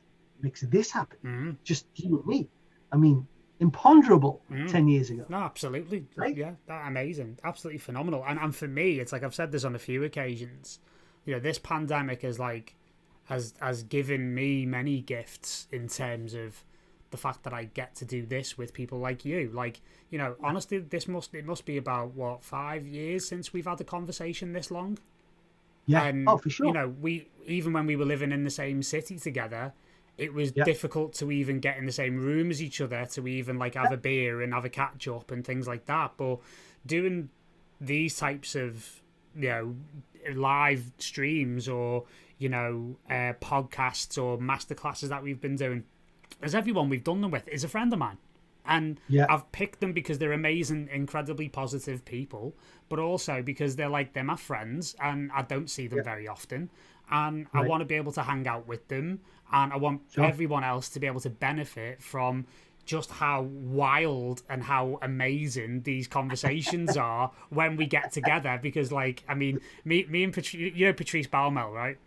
makes this happen. Just you and me. I mean, imponderable 10 years ago. No, absolutely. Right? Yeah, that's amazing. Absolutely phenomenal. And for me, it's like I've said this on a few occasions. You know, this pandemic has given me many gifts in terms of the fact that I get to do this with people like you. Like, you know, honestly, it must be about, what, 5 years since we've had a conversation this long? Yeah. And, for sure. you know, even when we were living in the same city together, it was difficult to even get in the same room as each other, to even like have a beer and have a catch up and things like that. But doing these types of, you know, live streams or, you know, podcasts or masterclasses that we've been doing, as everyone we've done them with is a friend of mine. And I've picked them because they're amazing, incredibly positive people, but also because they're my friends and I don't see them very often. And I want to be able to hang out with them, and I want everyone else to be able to benefit from just how wild and how amazing these conversations are when we get together. Because, like, I mean, me and Patrice, you know Patrice Baumel, right?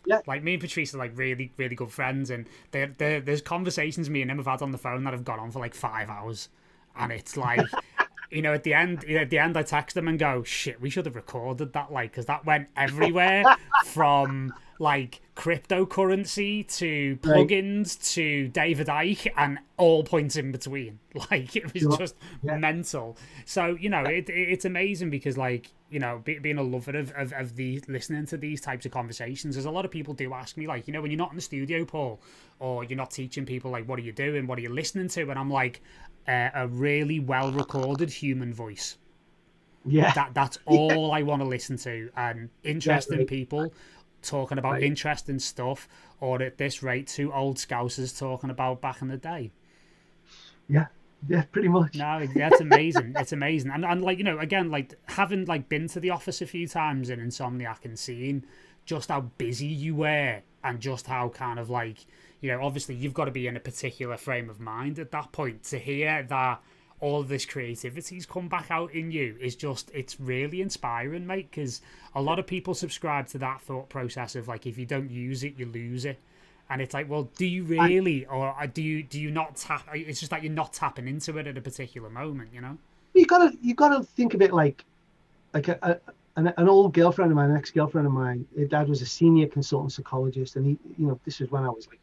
Yeah. Like, me and Patrice are like really, really good friends, and there's conversations me and him have had on the phone that have gone on for like 5 hours, and it's like, you know, at the end I text them and go, shit, we should have recorded that, like, because that went everywhere from like cryptocurrency to plugins to David Icke and all points in between. Like, it was just mental. So, you know, it's amazing because, like, you know, being a lover of the listening to these types of conversations, there's a lot of people do ask me, like, you know, when you're not in the studio, Paul, or you're not teaching people, like, what are you doing? What are you listening to? And I'm like, a really well recorded human voice. Yeah. That's all I want to listen to, and interesting people talking about interesting stuff, or at this rate, two old scousers talking about back in the day. Yeah, pretty much. No, that's amazing. It's amazing. And like, you know, again, like having like been to the office a few times in Insomniac and seeing just how busy you were, and just how kind of like, you know, obviously you've got to be in a particular frame of mind at that point to hear that all of this creativity's come back out in you is just, it's really inspiring, mate, because a lot of people subscribe to that thought process of like, if you don't use it, you lose it. And it's like, well, do you really, or do you not tap? It's just like you're not tapping into it at a particular moment, you know. You gotta think of it like an old girlfriend of mine, an ex-girlfriend of mine. Her dad was a senior consultant psychologist, and he, you know, this was when I was like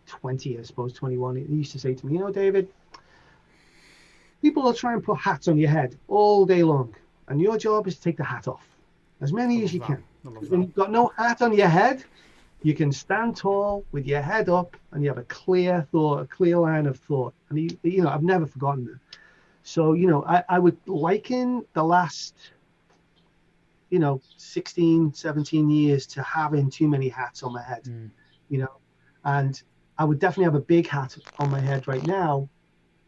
20, I suppose 21. He used to say to me, you know, David, people will try and put hats on your head all day long, and your job is to take the hat off, as many as you can. When you've got no hat on your head, you can stand tall with your head up, and you have a clear thought, a clear line of thought. And you know, I've never forgotten that. So, you know, I would liken the last, you know, 16, 17 years to having too many hats on my head, you know, and I would definitely have a big hat on my head right now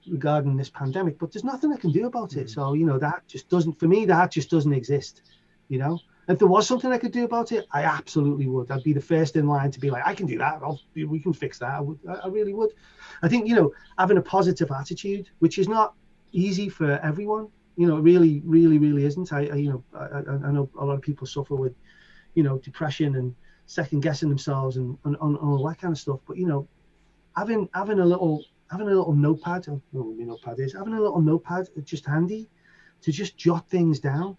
regarding this pandemic, but there's nothing I can do about it. So, you know, that just doesn't, for me, that just doesn't exist, you know. If there was something I could do about it, I absolutely would. I'd be the first in line to be like, I can do that. We can fix that. I really would. I think, you know, having a positive attitude, which is not easy for everyone, you know, it really, really, really isn't. I know a lot of people suffer with, you know, depression and second guessing themselves and all that kind of stuff. But, you know, having a little notepad, I don't know what my notepad is, having a little notepad just handy to just jot things down.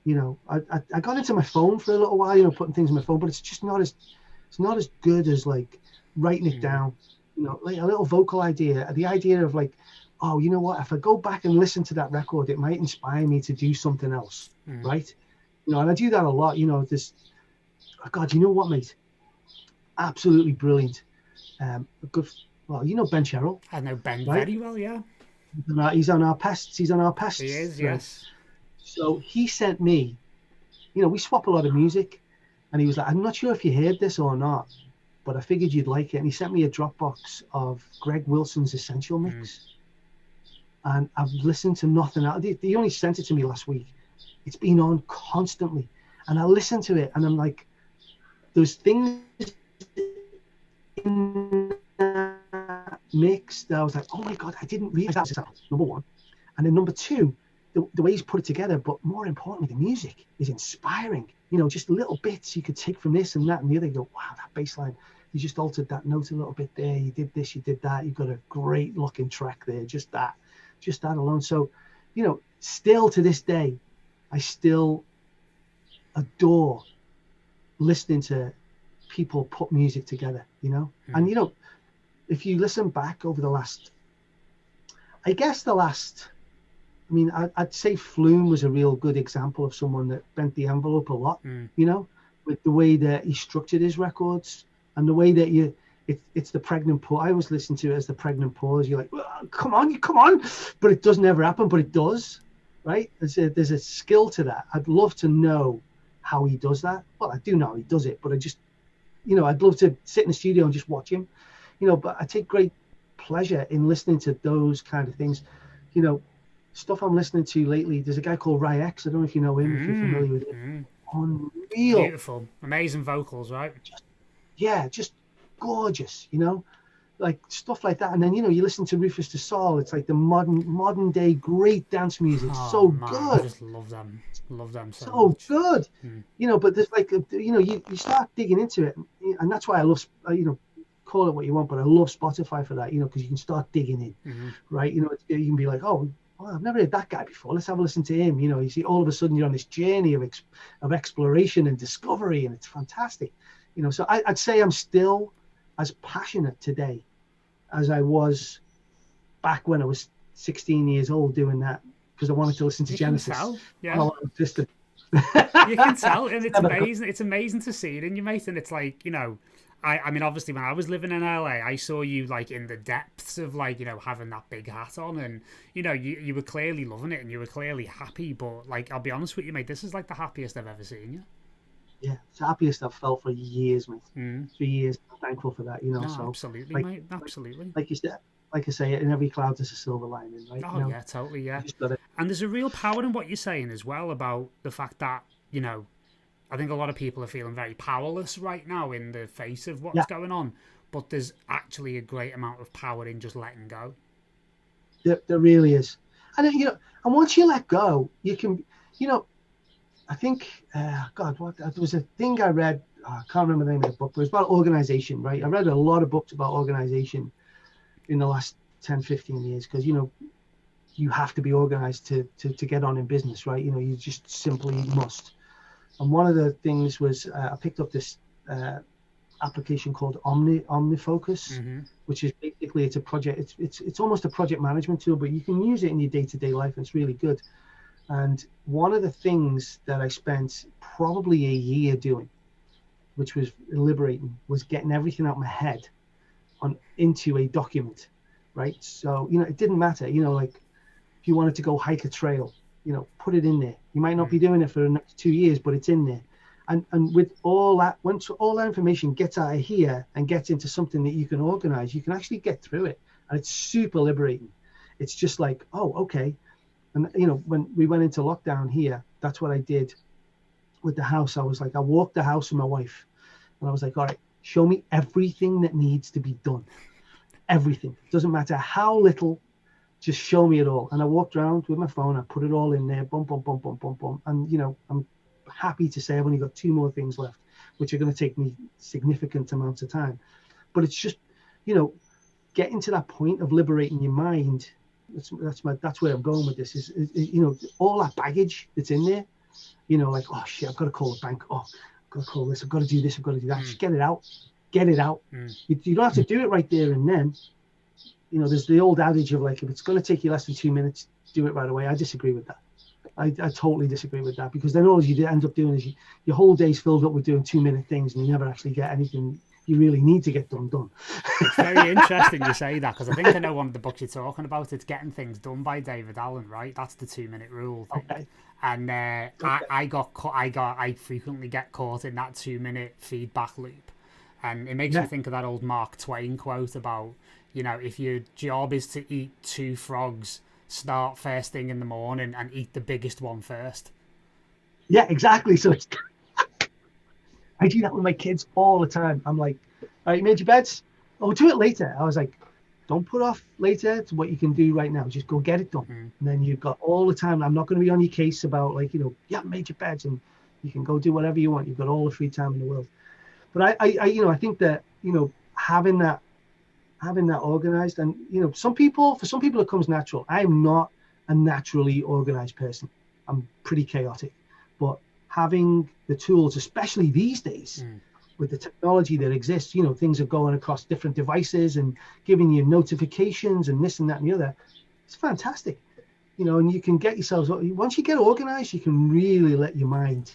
You know, I got into my phone for a little while, you know, putting things in my phone, but it's just not as good as like writing it down. You know, like a little vocal idea, the idea of like, oh, you know what, if I go back and listen to that record, it might inspire me to do something else, right? You know, and I do that a lot. You know, God, you know what, mate? Absolutely brilliant. Well, you know Ben Sherrill. I know Ben very well, yeah. He's on our pests. He is, yes. So he sent me, you know, we swap a lot of music, and he was like, I'm not sure if you heard this or not, but I figured you'd like it. And he sent me a Dropbox of Greg Wilson's Essential Mix. And I've listened to nothing else. He only sent it to me last week. It's been on constantly. And I listened to it, and I'm like, there's things in that mix that I was like, oh my God, I didn't realize that was number one. And then number two, the way he's put it together, but more importantly, the music is inspiring. You know, just little bits you could take from this and that and the other. You go, wow, that bass line, you just altered that note a little bit there. You did this, you did that. You've got a great looking track there. Just that alone. So, you know, still to this day, I still adore listening to people put music together, you know. And, you know, if you listen back over I mean, I'd say Flume was a real good example of someone that bent the envelope a lot, you know, with the way that he structured his records and the way that it's the pregnant pause. I always listen to it as the pregnant pause. You're like, well, come on, but it doesn't ever happen, but it does, right? There's a skill to that. I'd love to know how he does that. Well, I do know he does it, but I just, you know, I'd love to sit in the studio and just watch him, you know, but I take great pleasure in listening to those kind of things, you know. Stuff I'm listening to lately, there's a guy called Ry X. I don't know if you know him, if you're familiar with him. Unreal. Beautiful. Amazing vocals, right? Just gorgeous, you know? Like stuff like that. And then, you know, you listen to Rufus Du Sol, it's like the modern day great dance music. Good. I just love them. Love them so much. Good. You know, but there's like, you know, you start digging into it. And that's why I love, you know, call it what you want, but I love Spotify for that, you know, because you can start digging in, right? You know, you can be like, oh, well, I've never heard that guy before. Let's have a listen to him. You know, you see, all of a sudden you're on this journey of exploration and discovery, and it's fantastic. You know, so I'd say I'm still as passionate today as I was back when I was 16 years old doing that, because I wanted to listen to Genesis. You can tell, and it's amazing. It's amazing to see it in you, mate. And it's like, you know, I mean, obviously, when I was living in LA, I saw you like in the depths of like, having that big hat on, and you were clearly loving it and you were clearly happy. But like, I'll be honest with you, mate, this is like the happiest I've ever seen you. Yeah, it's the happiest I've felt for years, mate. Mm. 3 years. I'm thankful for that, No, So, absolutely, mate, absolutely. Like you said, like I say, in every cloud there's a silver lining, right? Oh yeah, totally, yeah. And there's a real power in what you're saying as well about the fact that I think a lot of people are feeling very powerless right now in the face of what's going on, but there's actually a great amount of power in just letting go. There really is, and and once you let go, you can, I think, God, there was a thing I read. I can't remember the name of the book, but it's about organization, right? I read a lot of books about organization in the last 10, 15 years because, you have to be organized to get on in business, right? You just simply must. And one of the things was I picked up this application called OmniFocus, which is basically it's a project. It's almost a project management tool, but you can use it in your day-to-day life, and it's really good. And one of the things that I spent probably a year doing, which was liberating, was getting everything out of my head into a document, right? So, it didn't matter, like if you wanted to go hike a trail, put it in there. You might not be doing it for the next 2 years, but it's in there. And with all that, once all that information gets out of here and gets into something that you can organize, you can actually get through it. And it's super liberating. It's just like, oh, okay. And, when we went into lockdown here, that's what I did with the house. I was like, I walked the house with my wife and I was like, all right, show me everything that needs to be done. Everything. Doesn't matter how little, just show me it all. And I walked around with my phone. I put it all in there. Boom, boom, boom, boom, boom, boom. And, I'm happy to say I've only got 2 more things left, which are going to take me significant amounts of time. But it's just, getting to that point of liberating your mind. That's where I'm going with this is all that baggage that's in there, like, oh shit, I've got to call the bank. Oh, I've got to call this. I've got to do this. I've got to do that. Just get it out. Get it out. You don't have to do it right there and then. There's the old adage of like, if it's going to take you less than 2 minutes, do it right away. I disagree with that. I totally disagree with that, because then all you end up doing is your whole day's filled up with doing 2-minute things and you never actually get anything you really need to get done. It's very interesting you say that, because I think I know one of the books you're talking about. It's Getting Things Done by David Allen, right? That's the 2-minute rule thing. Okay. And I frequently get caught in that 2-minute feedback loop, and it makes me think of that old Mark Twain quote about, if your job is to eat 2 frogs, start first thing in the morning and eat the biggest one first. Yeah, exactly. So it's I do that with my kids all the time. I'm like, all right, you made your beds? Oh, do it later. I was like, don't put off later to what you can do right now. Just go get it done. And then you've got all the time. I'm not going to be on your case about like, yeah, made your beds and you can go do whatever you want. You've got all the free time in the world. But I think that, having that organized, and, for some people it comes natural. I'm not a naturally organized person. I'm pretty chaotic, but having the tools, especially these days, with the technology that exists, things are going across different devices and giving you notifications and this and that and the other. It's fantastic, and you can get yourselves, once you get organized, you can really let your mind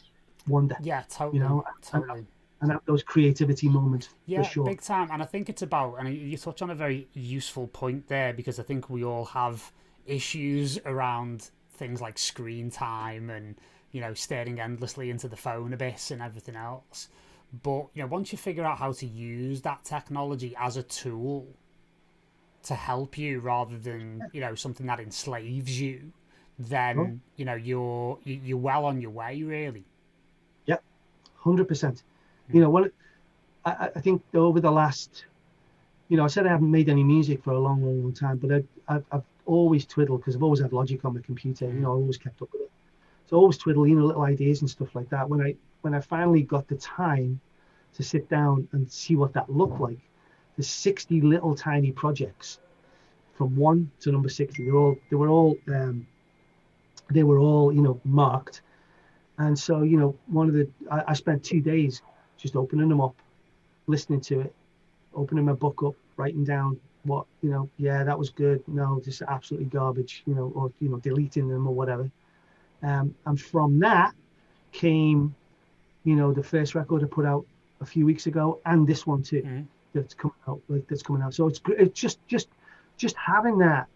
wander. Yeah, totally. Totally. And have those creativity moments, yeah, for sure. Big time. And I think it's about, and you touch on a very useful point there, because I think we all have issues around things like screen time and, staring endlessly into the phone abyss and everything else. But, once you figure out how to use that technology as a tool to help you rather than, something that enslaves you, then, you're well on your way, really. Yep, 100%. I think over the last, I said I haven't made any music for a long, long, long time, but I've always twiddled, because I've always had Logic on my computer. I always kept up with it. So I always twiddle, little ideas and stuff like that. When I finally got the time to sit down and see what that looked like, there's 60 little tiny projects from 1 to number 60. They were all marked. And so, I spent 2 days just opening them up, listening to it, opening my book up, writing down what, yeah, that was good. No, just absolutely garbage, or, deleting them or whatever. And from that came, the first record I put out a few weeks ago, and this one too, that's coming out. So it's just having that,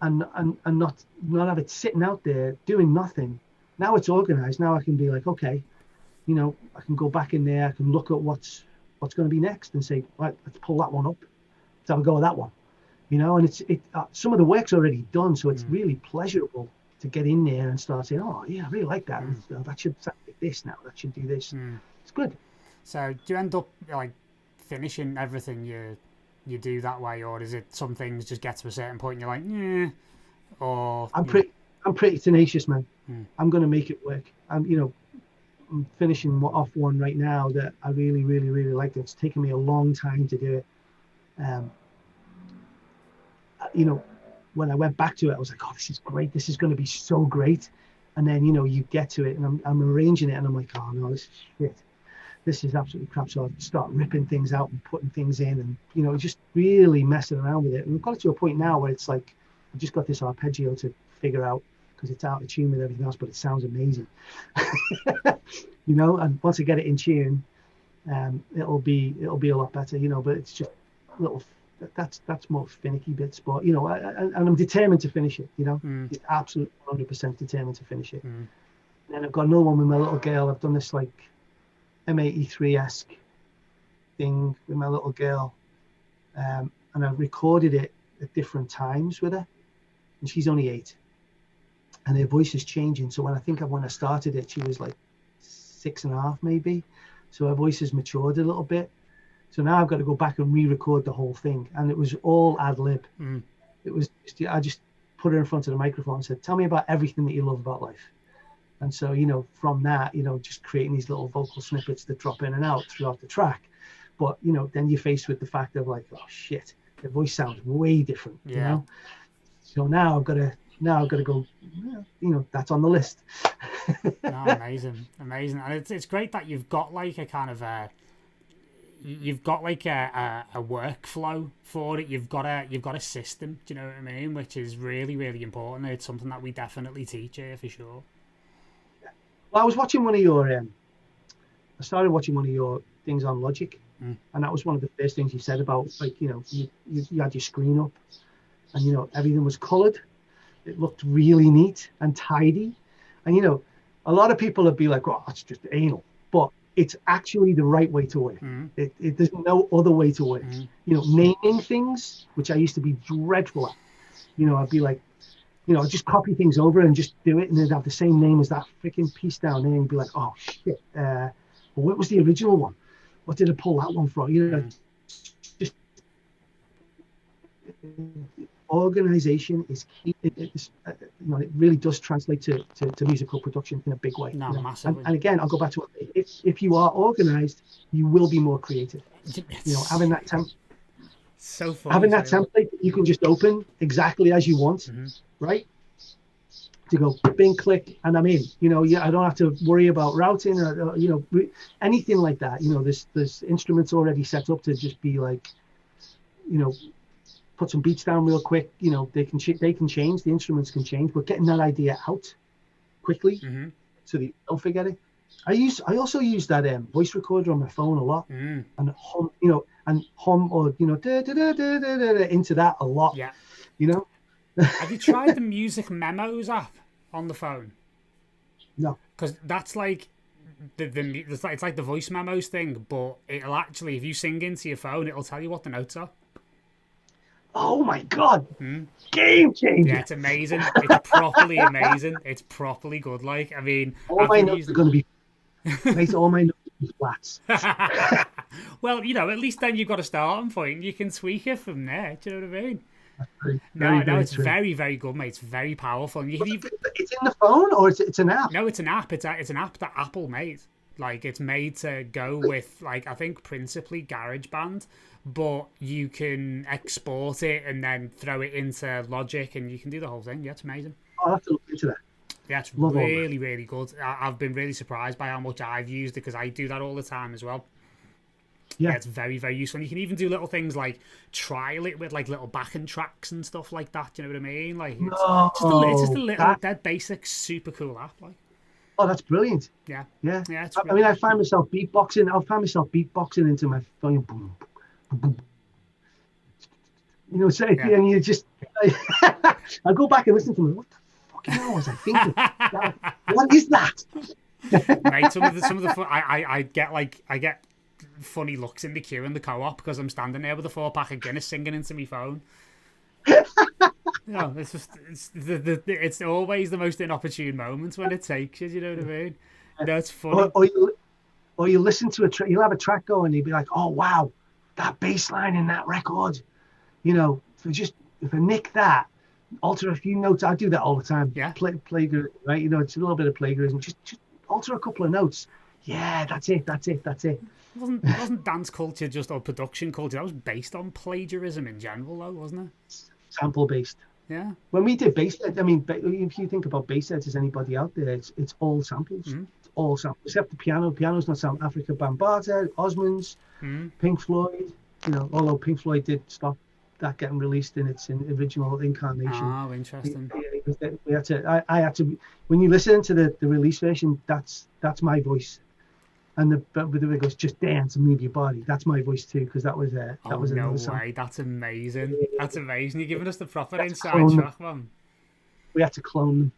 and not have it sitting out there doing nothing. Now it's organized. Now I can be like, okay, you know, I can go back in there. I can look at what's going to be next and say, right, let's pull that one up. Let's have a go at that one. You know, and some of the work's already done, so it's really pleasurable to get in there and start saying, oh yeah, I really like that. That should sound like this now. That should do this. It's good. So do you end up like finishing everything you do that way, or is it some things just get to a certain point and you're like, yeah, or I'm pretty tenacious, man. I'm going to make it work. I'm finishing off one right now that I really, really, really like. It's taken me a long time to do it. You know, when I went back to it, I was like, oh, this is great. This is going to be so great. And then, you know, you get to it and I'm arranging it and I'm like, oh no, this is shit. This is absolutely crap. So I start ripping things out and putting things in and, you know, just really messing around with it. And we've got it to a point now where it's like, I've just got this arpeggio to figure out because it's out of tune with everything else, but it sounds amazing. You know, and once I get it in tune, it'll be a lot better, you know, but it's just little, that's more finicky bits, but you know, and I'm determined to finish it, you know, it's absolutely 100% determined to finish it. And then I've got another one with my little girl. I've done this like M83-esque thing with my little girl, and I've recorded it at different times with her, and she's only 8, and her voice is changing. So when I started it, she was like 6.5 maybe, so her voice has matured a little bit. So now I've got to go back and re-record the whole thing, and it was all ad-lib. It was I just put her in front of the microphone and said, tell me about everything that you love about life. And so, you know, from that, you know, just creating these little vocal snippets that drop in and out throughout the track. But, you know, then you're faced with the fact of like, oh shit, the voice sounds way different, you know? So now I've got to go, you know, that's on the list. No, amazing. And it's great that you've got like a kind of a workflow for it. You've got a system, do you know what I mean? Which is really, really important. It's something that we definitely teach here for sure. Well, I was watching I started watching one of your things on Logic, and that was one of the first things you said about, like, you know, you had your screen up and, you know, everything was colored. It looked really neat and tidy. And, you know, a lot of people would be like, oh, that's just anal. But it's actually the right way to work. There's no other way to work. You know, naming things, which I used to be dreadful at. You know, I'd be like, you know, I'd just copy things over and just do it, and they'd have the same name as that freaking piece down there, and be like, oh shit, well, what was the original one? What did I pull that one from? You know, just organization is key. You know, it really does translate to musical production in a big way. No, you know? massively. And again, I'll go back to if you are organized, you will be more creative. You know, having that template. So funny. Having that template that you can just open exactly as you want, right? To go bing, click, and I'm in. You know, I don't have to worry about routing or you know, anything like that. You know, there's instruments already set up to just be like, you know, put some beats down real quick. You know, they can change. The instruments can change, but getting that idea out quickly so that you don't forget it. I also use that voice recorder on my phone a lot, and hum, you know, or you know, into that a lot. Yeah. You know. Have you tried the Music Memos app on the phone? No. Because that's like it's like the voice memos thing, but it'll actually, if you sing into your phone, it'll tell you what the notes are. Oh my god! Game changer! Yeah, it's amazing. It's properly amazing. It's properly good. Like, I mean, all my notes are going to be. All my notes are flats. Well, you know, at least then you've got a starting point. You can tweak it from there. Do you know what I mean? Very it's true. very, very good, mate. It's very powerful. And you can even... It's in the phone, or it's an app? No, it's an app. It's an app that Apple made. Like, it's made to go with, like, I think principally GarageBand, but you can export it and then throw it into Logic, and you can do the whole thing. Yeah, it's amazing. I'll have to look into that. Yeah, it's really, really good. I've been really surprised by how much I've used it, because I do that all the time as well. Yeah, it's very, very useful. And you can even do little things like trial it with like little backing tracks and stuff like that. Do you know what I mean? Like, it's just a little dead basic, super cool app. Like, Oh, that's brilliant. Yeah. Yeah. It's I mean, I find myself beatboxing into my phone. Boom, boom, boom. You know, so, and you just, I go back and listen to them. What the fucking hell was I thinking? What is that? Mate, some of the I get funny looks in the queue in the co-op because I'm standing there with a 4-pack of Guinness singing into my phone. It's just it's always the most inopportune moments when it takes you. You know what I mean? It's funny. Or you listen to you'll have a track going, and you'll be like, "Oh wow, that bass line in that record." You know, if I nick that, alter a few notes. I do that all the time. Yeah. Plagiarism, right? You know, it's a little bit of plagiarism. Just alter a couple of notes. Yeah, that's it. Wasn't dance culture just or production culture? That was based on plagiarism in general, though, wasn't it? Sample based. Yeah. When we did Bassheads, I mean, if you think about Bassheads as anybody out there, it's all samples. Mm. It's all samples, except the piano. Piano's not South Africa Bambaataa, Osmonds, Pink Floyd. You know, although Pink Floyd did stop that getting released in its original incarnation. Oh, interesting. We had to. I had to. When you listen to the release version, that's my voice. And it goes, just dance and move your body. That's my voice too, because that was no way. That's amazing. That's amazing. You're giving us the proper inside track, man. We had to clone them.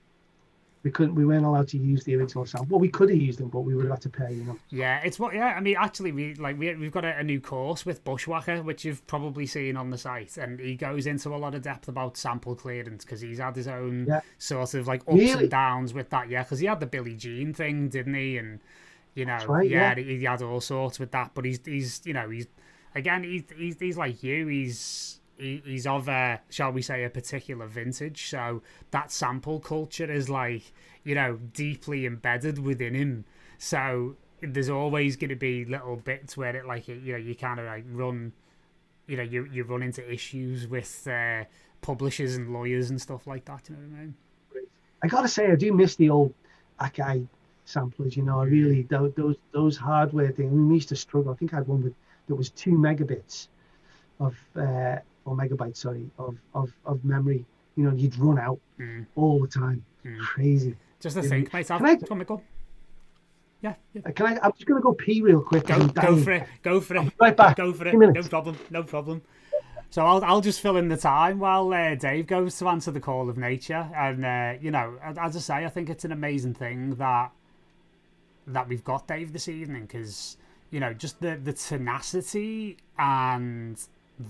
We weren't allowed to use the original sound. Well, we could have used them, but we would have had to pay, you know. Yeah, it's what. Yeah, I mean, actually, we've got a new course with Bushwhacker, which you've probably seen on the site, and he goes into a lot of depth about sample clearance because he's had his own sort of like ups and downs with that. Yeah, because he had the Billie Jean thing, didn't he? And you know, right, he had all sorts with that. But he's you know, he's like you. He's of shall we say, a particular vintage. So that sample culture is like, you know, deeply embedded within him. So there's always going to be little bits where it like, you know, you kind of like run, you know, you run into issues with publishers and lawyers and stuff like that. You know what I mean? I gotta say, I do miss the old Akai samplers. You know, I really those hardware things. I mean, we used to struggle. I think I had one that was 2 megabits of. Or megabytes, sorry, of memory. You know, you'd run out all the time. Crazy. Just to think, mate. Go. Yeah. I'm just gonna go pee real quick. Go for it. I'll be right back. Go for it. No problem. So I'll just fill in the time while Dave goes to answer the call of nature. And you know, as I say, I think it's an amazing thing that we've got Dave this evening, because you know, just the tenacity and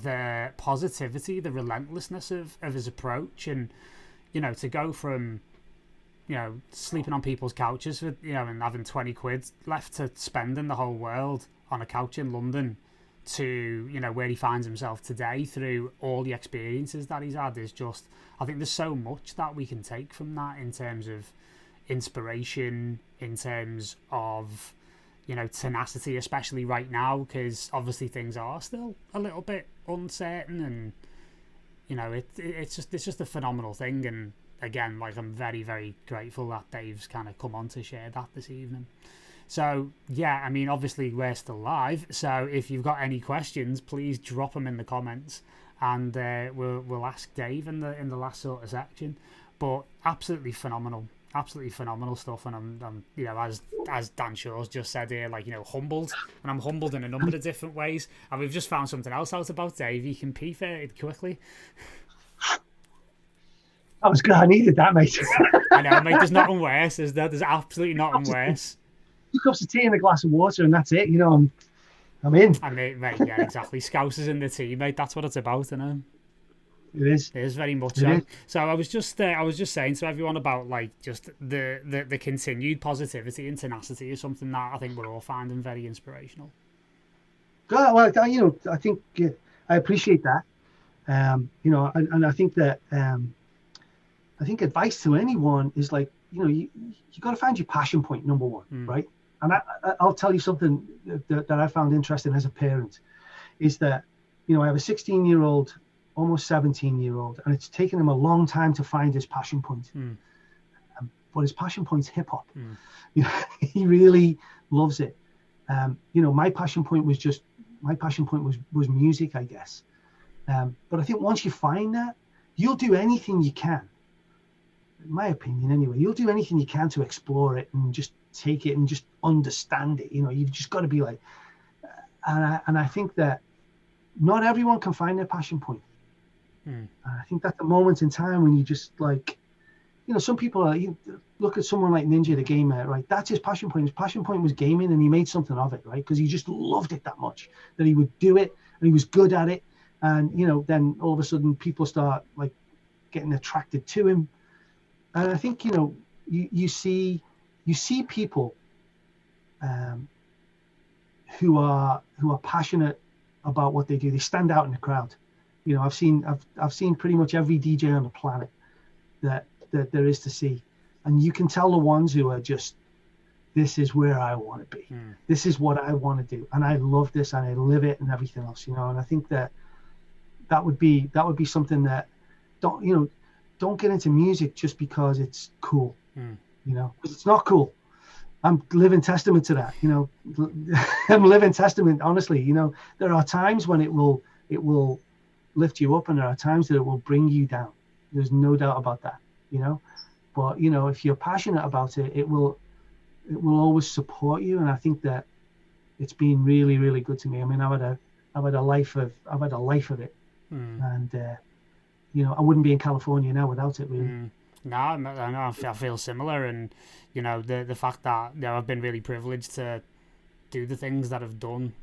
the positivity, the relentlessness of his approach, and you know, to go from, you know, sleeping on people's couches with, you know, and having 20 quid left to spending the whole world on a couch in London to, you know, where he finds himself today through all the experiences that he's had is just, I think there's so much that we can take from that in terms of inspiration, in terms of, you know, tenacity, especially right now, because obviously things are still a little bit uncertain, and you know, it's just a phenomenal thing. And again, like, I'm very, very grateful that Dave's kind of come on to share that this evening. So yeah, I mean, obviously we're still live, so if you've got any questions, please drop them in the comments, and we'll ask Dave in the last sort of section. But absolutely phenomenal stuff, and I'm you know, as Dan Shaw's just said here, like, you know, humbled, and I'm humbled in a number of different ways. And we've just found something else out about Dave. He can pee fairly quickly. That was good. I needed that, mate. I know, mate. There's nothing worse. There's absolutely nothing worse. 2 cups of tea and a glass of water, and that's it. You know, I'm in. I mean, mate, yeah, exactly. Scousers in the tea, mate. That's what it's about, you know. It is. It is very much so. So I was just saying to everyone about, like, just the continued positivity and tenacity is something that I think we're all finding very inspirational. Well, you know, I think I appreciate that. You know, and I think that I think advice to anyone is, like, you know, you got to find your passion point, number one, right? And I'll tell you something that I found interesting as a parent is that, you know, I have a 16-year-old. Almost 17-year-old, and it's taken him a long time to find his passion point. But his passion point's hip hop. You know, he really loves it. You know, my passion point was music, I guess. But I think once you find that, you'll do anything you can in my opinion anyway, you'll do anything you can to explore it and just take it and just understand it. You know, you've just got to be like, and I think that not everyone can find their passion point. And I think that's a moment in time when you just like, you know, some people are, you look at someone like Ninja the gamer, right? That's his passion point. His passion point was gaming, and he made something of it, right? Because he just loved it that much that he would do it, and he was good at it. And, you know, then all of a sudden people start like getting attracted to him. And I think, you know, you see people who are passionate about what they do. They stand out in the crowd. You know, I've seen pretty much every DJ on the planet that there is to see, and you can tell the ones who are just, this is where I want to be. This is what I want to do, and I love this, and I live it, and everything else. You know, and I think that would be something that don't get into music just because it's cool. You know, because it's not cool. I'm living testament to that. You know, I'm living testament. Honestly, you know, there are times when it will lift you up, and there are times that it will bring you down. There's no doubt about that. You know, but you know, if you're passionate about it, it will always support you. And I think that it's been really, really good to me. I mean, I've had a life of it, and you know, I wouldn't be in California now without it, really. No, I feel similar, and you know, the fact that, you know, I've been really privileged to do the things that I've done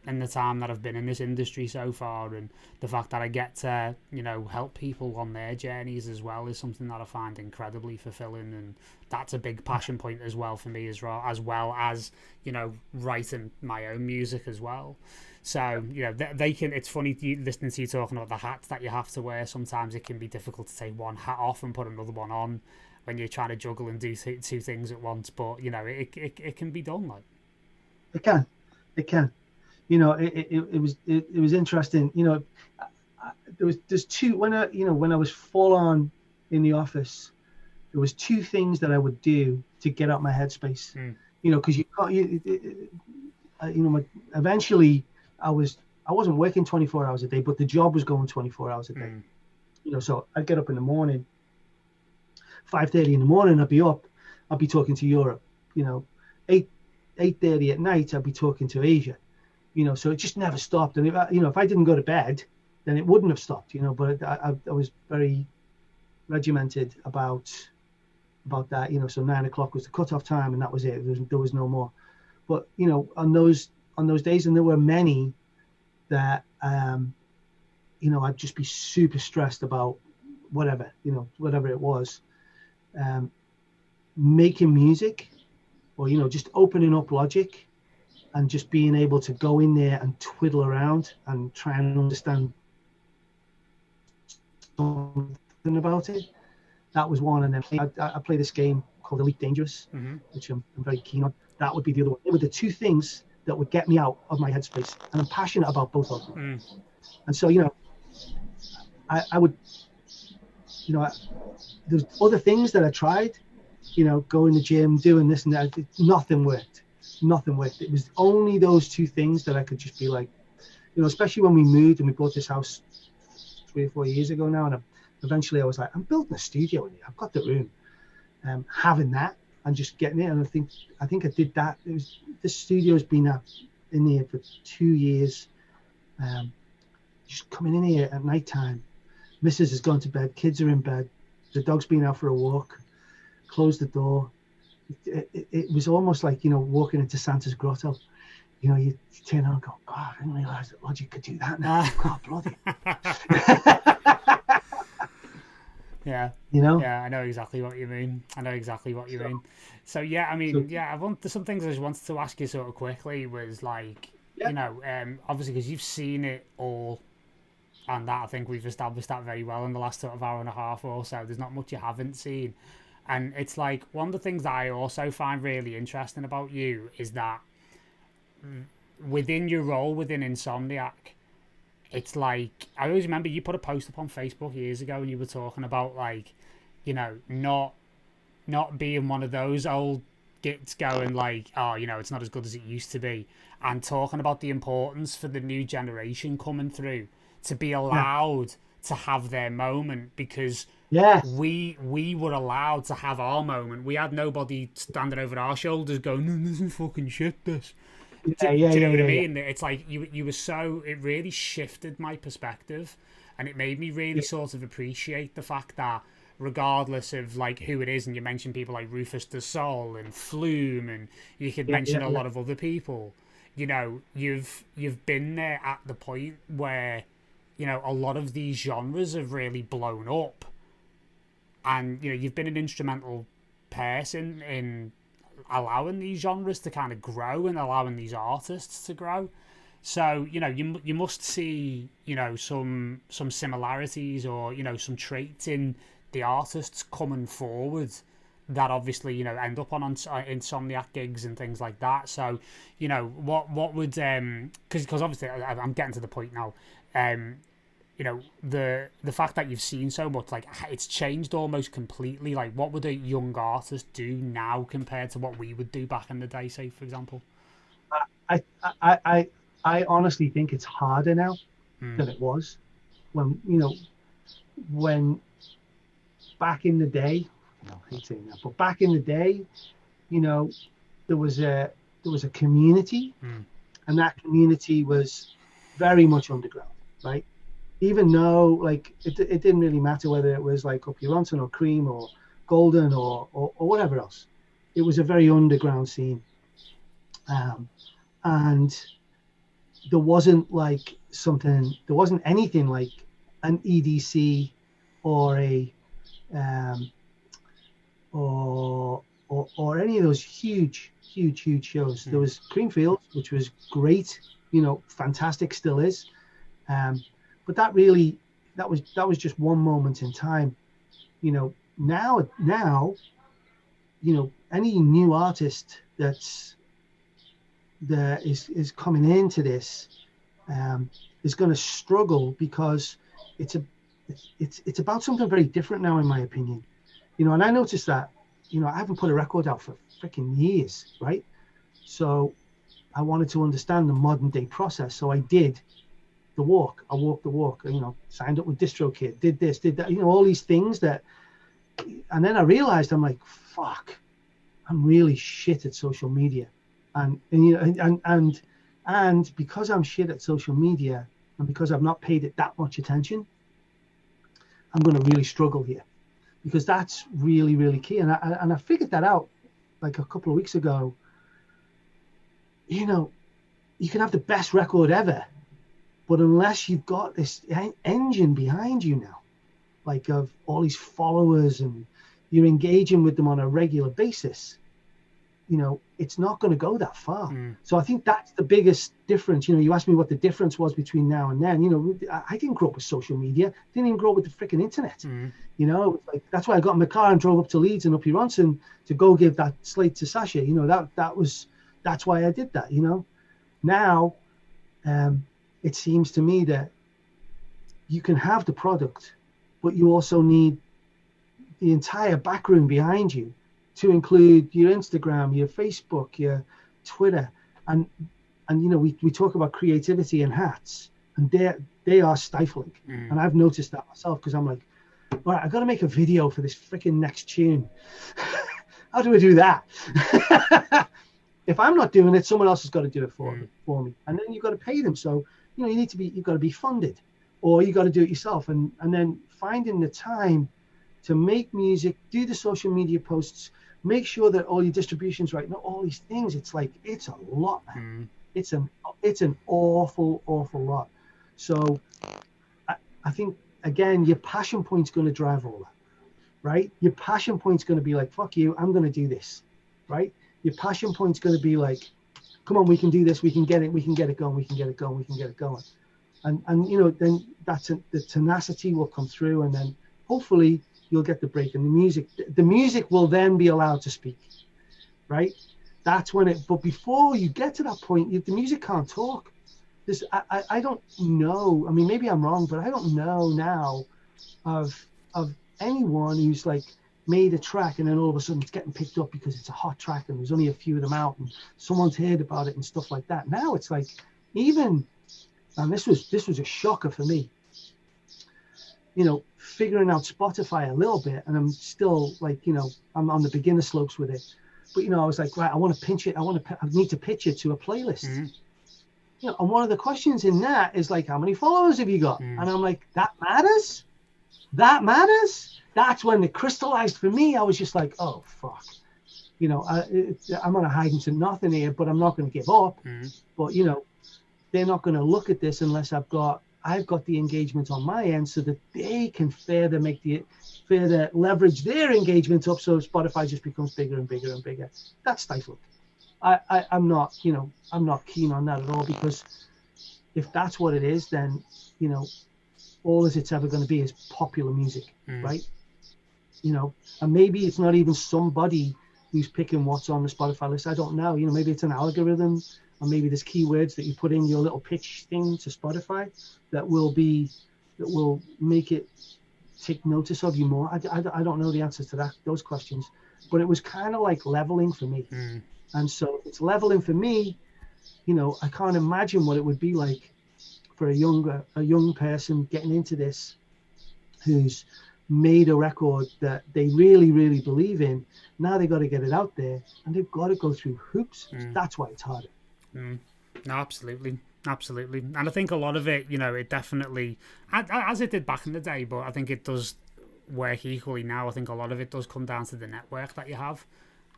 in the time that I've been in this industry so far, and the fact that I get to, you know, help people on their journeys as well is something that I find incredibly fulfilling, and that's a big passion point as well for me, as well as, you know, writing my own music as well. So, you know, they can, it's funny listening to you talking about the hats that you have to wear. Sometimes it can be difficult to take one hat off and put another one on when you're trying to juggle and do two things at once, but you know, it can be done. Like, it can. You know, it was interesting. You know, there's two, when I was full on in the office, there was two things that I would do to get out my headspace. You know, because you can't. Eventually, I wasn't working 24 hours a day, but the job was going 24 hours a day. You know, so I'd get up in the morning, 5:30 in the morning. I'd be talking to Europe. You know, 8:30 at night, I'd be talking to Asia. You know, so it just never stopped. And if I didn't go to bed, then it wouldn't have stopped. You know, but I was very regimented about that. You know, so 9 o'clock was the cutoff time, and that was it. There was no more. But you know, on those days, and there were many that you know, I'd just be super stressed about whatever it was, making music, or you know, just opening up Logic and just being able to go in there and twiddle around and try and understand something about it. That was one. And then I play this game called Elite Dangerous, which I'm very keen on. That would be the other one. They were the two things that would get me out of my headspace, and I'm passionate about both of them. And so, you know, I would, you know, there's other things that I tried, you know, going to the gym, doing this and that. Nothing worked. It was only those two things that I could just be like, you know, especially when we moved and we bought this house 3 or 4 years ago now, and eventually I was like, I'm building a studio in here. I've got the room. Having that and just getting it, and I think I did that. This studio's been in here for 2 years. Just coming in here at night time. Mrs. has gone to bed. Kids are in bed. The dog's been out for a walk. Close the door. It was almost like, you know, walking into Santa's grotto. You know, you turn on and go, God, I didn't realize that Logic could do that now. God, bloody. Yeah. You know? Yeah, I know exactly what you mean. So, yeah, I mean, there's some things I just wanted to ask you sort of quickly was like, you know, obviously because you've seen it all, and that I think we've established that very well in the last sort of hour and a half or so. There's not much you haven't seen. And it's like, one of the things that I also find really interesting about you is that within your role within Insomniac, it's like, I always remember you put a post up on Facebook years ago and you were talking about, like, you know, not being one of those old gits going like, oh, you know, it's not as good as it used to be, and talking about the importance for the new generation coming through to be allowed to have their moment, because Yeah. we were allowed to have our moment. We had nobody standing over our shoulders going, "No, this is fucking shit, this." Do you know what I mean? It's like you were so, it really shifted my perspective, and it made me really sort of appreciate the fact that regardless of like who it is, and you mentioned people like Rufus Du Sol and Flume, and you could mention a lot of other people, you know, you've been there at the point where, you know, a lot of these genres have really blown up, and you know, you've been an instrumental person in allowing these genres to kind of grow and allowing these artists to grow. So, you know, you must see, you know, some similarities, or, you know, some traits in the artists coming forward that obviously, you know, end up on Insomniac gigs and things like that. So, you know, what would because obviously I'm getting to the point now. You know, the fact that you've seen so much, like, it's changed almost completely. Like, what would a young artist do now compared to what we would do back in the day, say, for example? I honestly think it's harder now than it was when, you know, when back in the day, I hate saying that, but back in the day, you know, there was a community, and that community was very much underground, right? Even though, like, it didn't really matter whether it was like Up Your Ronson or Cream or Golden or whatever else. It was a very underground scene, and there wasn't anything like an EDC or a or any of those huge shows. There was Creamfields, which was great, you know, fantastic, still is. But that was just one moment in time. You know, now, you know, any new artist that is coming into this is going to struggle, because it's about something very different now, in my opinion. You know, and I noticed that, you know, I haven't put a record out for freaking years, right? So I wanted to understand the modern day process. So I did the walk. I walked the walk, you know, signed up with DistroKid, did this, did that, you know, all these things that, and then I realized, I'm like, fuck, I'm really shit at social media. And you know, and because I'm shit at social media, and because I've not paid it that much attention, I'm going to really struggle here, because that's really, really key. And I figured that out like a couple of weeks ago. You know, you can have the best record ever, but unless you've got this engine behind you now, like of all these followers, and you're engaging with them on a regular basis, you know, it's not going to go that far. So I think that's the biggest difference. You know, you asked me what the difference was between now and then. You know, I didn't grow up with social media. Didn't even grow up with the freaking internet. You know, like, that's why I got in my car and drove up to Leeds and Up Your Ronson to go give that slate to Sasha. You know, that's why I did that. You know, now it seems to me that you can have the product, but you also need the entire backroom behind you, to include your Instagram, your Facebook, your Twitter, and you know, we talk about creativity and hats, and they are stifling. And I've noticed that myself, because I'm like, all right, I've got to make a video for this freaking next tune. How do I do that? If I'm not doing it, someone else has got to do it for me, and then you've got to pay them. So, you know, you've got to be funded, or you got to do it yourself, and then finding the time to make music, do the social media posts, make sure that all your distribution's right, not all these things. It's like, it's a lot, man. It's an awful lot. So I think, again, your passion point's going to drive all that, right? Your passion point's going to be like, fuck you, I'm going to do this, right? Your passion point's going to be like, come on, we can do this, we can get it going. And you know, then the tenacity will come through, and then hopefully you'll get the break, and the music will then be allowed to speak, right? That's when but before you get to that point, the music can't talk. I don't know, I mean, maybe I'm wrong, but I don't know now of anyone who's like made a track and then all of a sudden it's getting picked up because it's a hot track and there's only a few of them out and someone's heard about it and stuff like that. Now it's like, even, and this was a shocker for me, figuring out Spotify a little bit, and I'm still like, I'm on the beginner slopes with it. But I was like, right, I want to pinch it. I need to pitch it to a playlist. And one of the questions in that is like, how many followers have you got? And I'm like, that matters? That matters? That's when it crystallized for me. I was just like, oh, fuck. I'm on a hiding to nothing here, but I'm not going to give up. But, they're not going to look at this unless I've got the engagement on my end, so that they can further leverage their engagement up, so Spotify just becomes bigger and bigger and bigger. That's stifling. I'm not keen on that at all, because if that's what it is, then all as it's ever going to be is popular music, right? And maybe it's not even somebody who's picking what's on the Spotify list. I don't know. Maybe it's an algorithm, or maybe there's keywords that you put in your little pitch thing to Spotify that will make it take notice of you more. I don't know the answers to those questions, but it was kind of like leveling for me. And so if it's leveling for me, I can't imagine what it would be like for a young person getting into this, who's made a record that they really, really believe in. Now they got to get it out there, and they've got to go through hoops. That's why it's harder. No, absolutely. And I think a lot of it, it definitely, as it did back in the day, but I think it does work equally now. I think a lot of it does come down to the network that you have,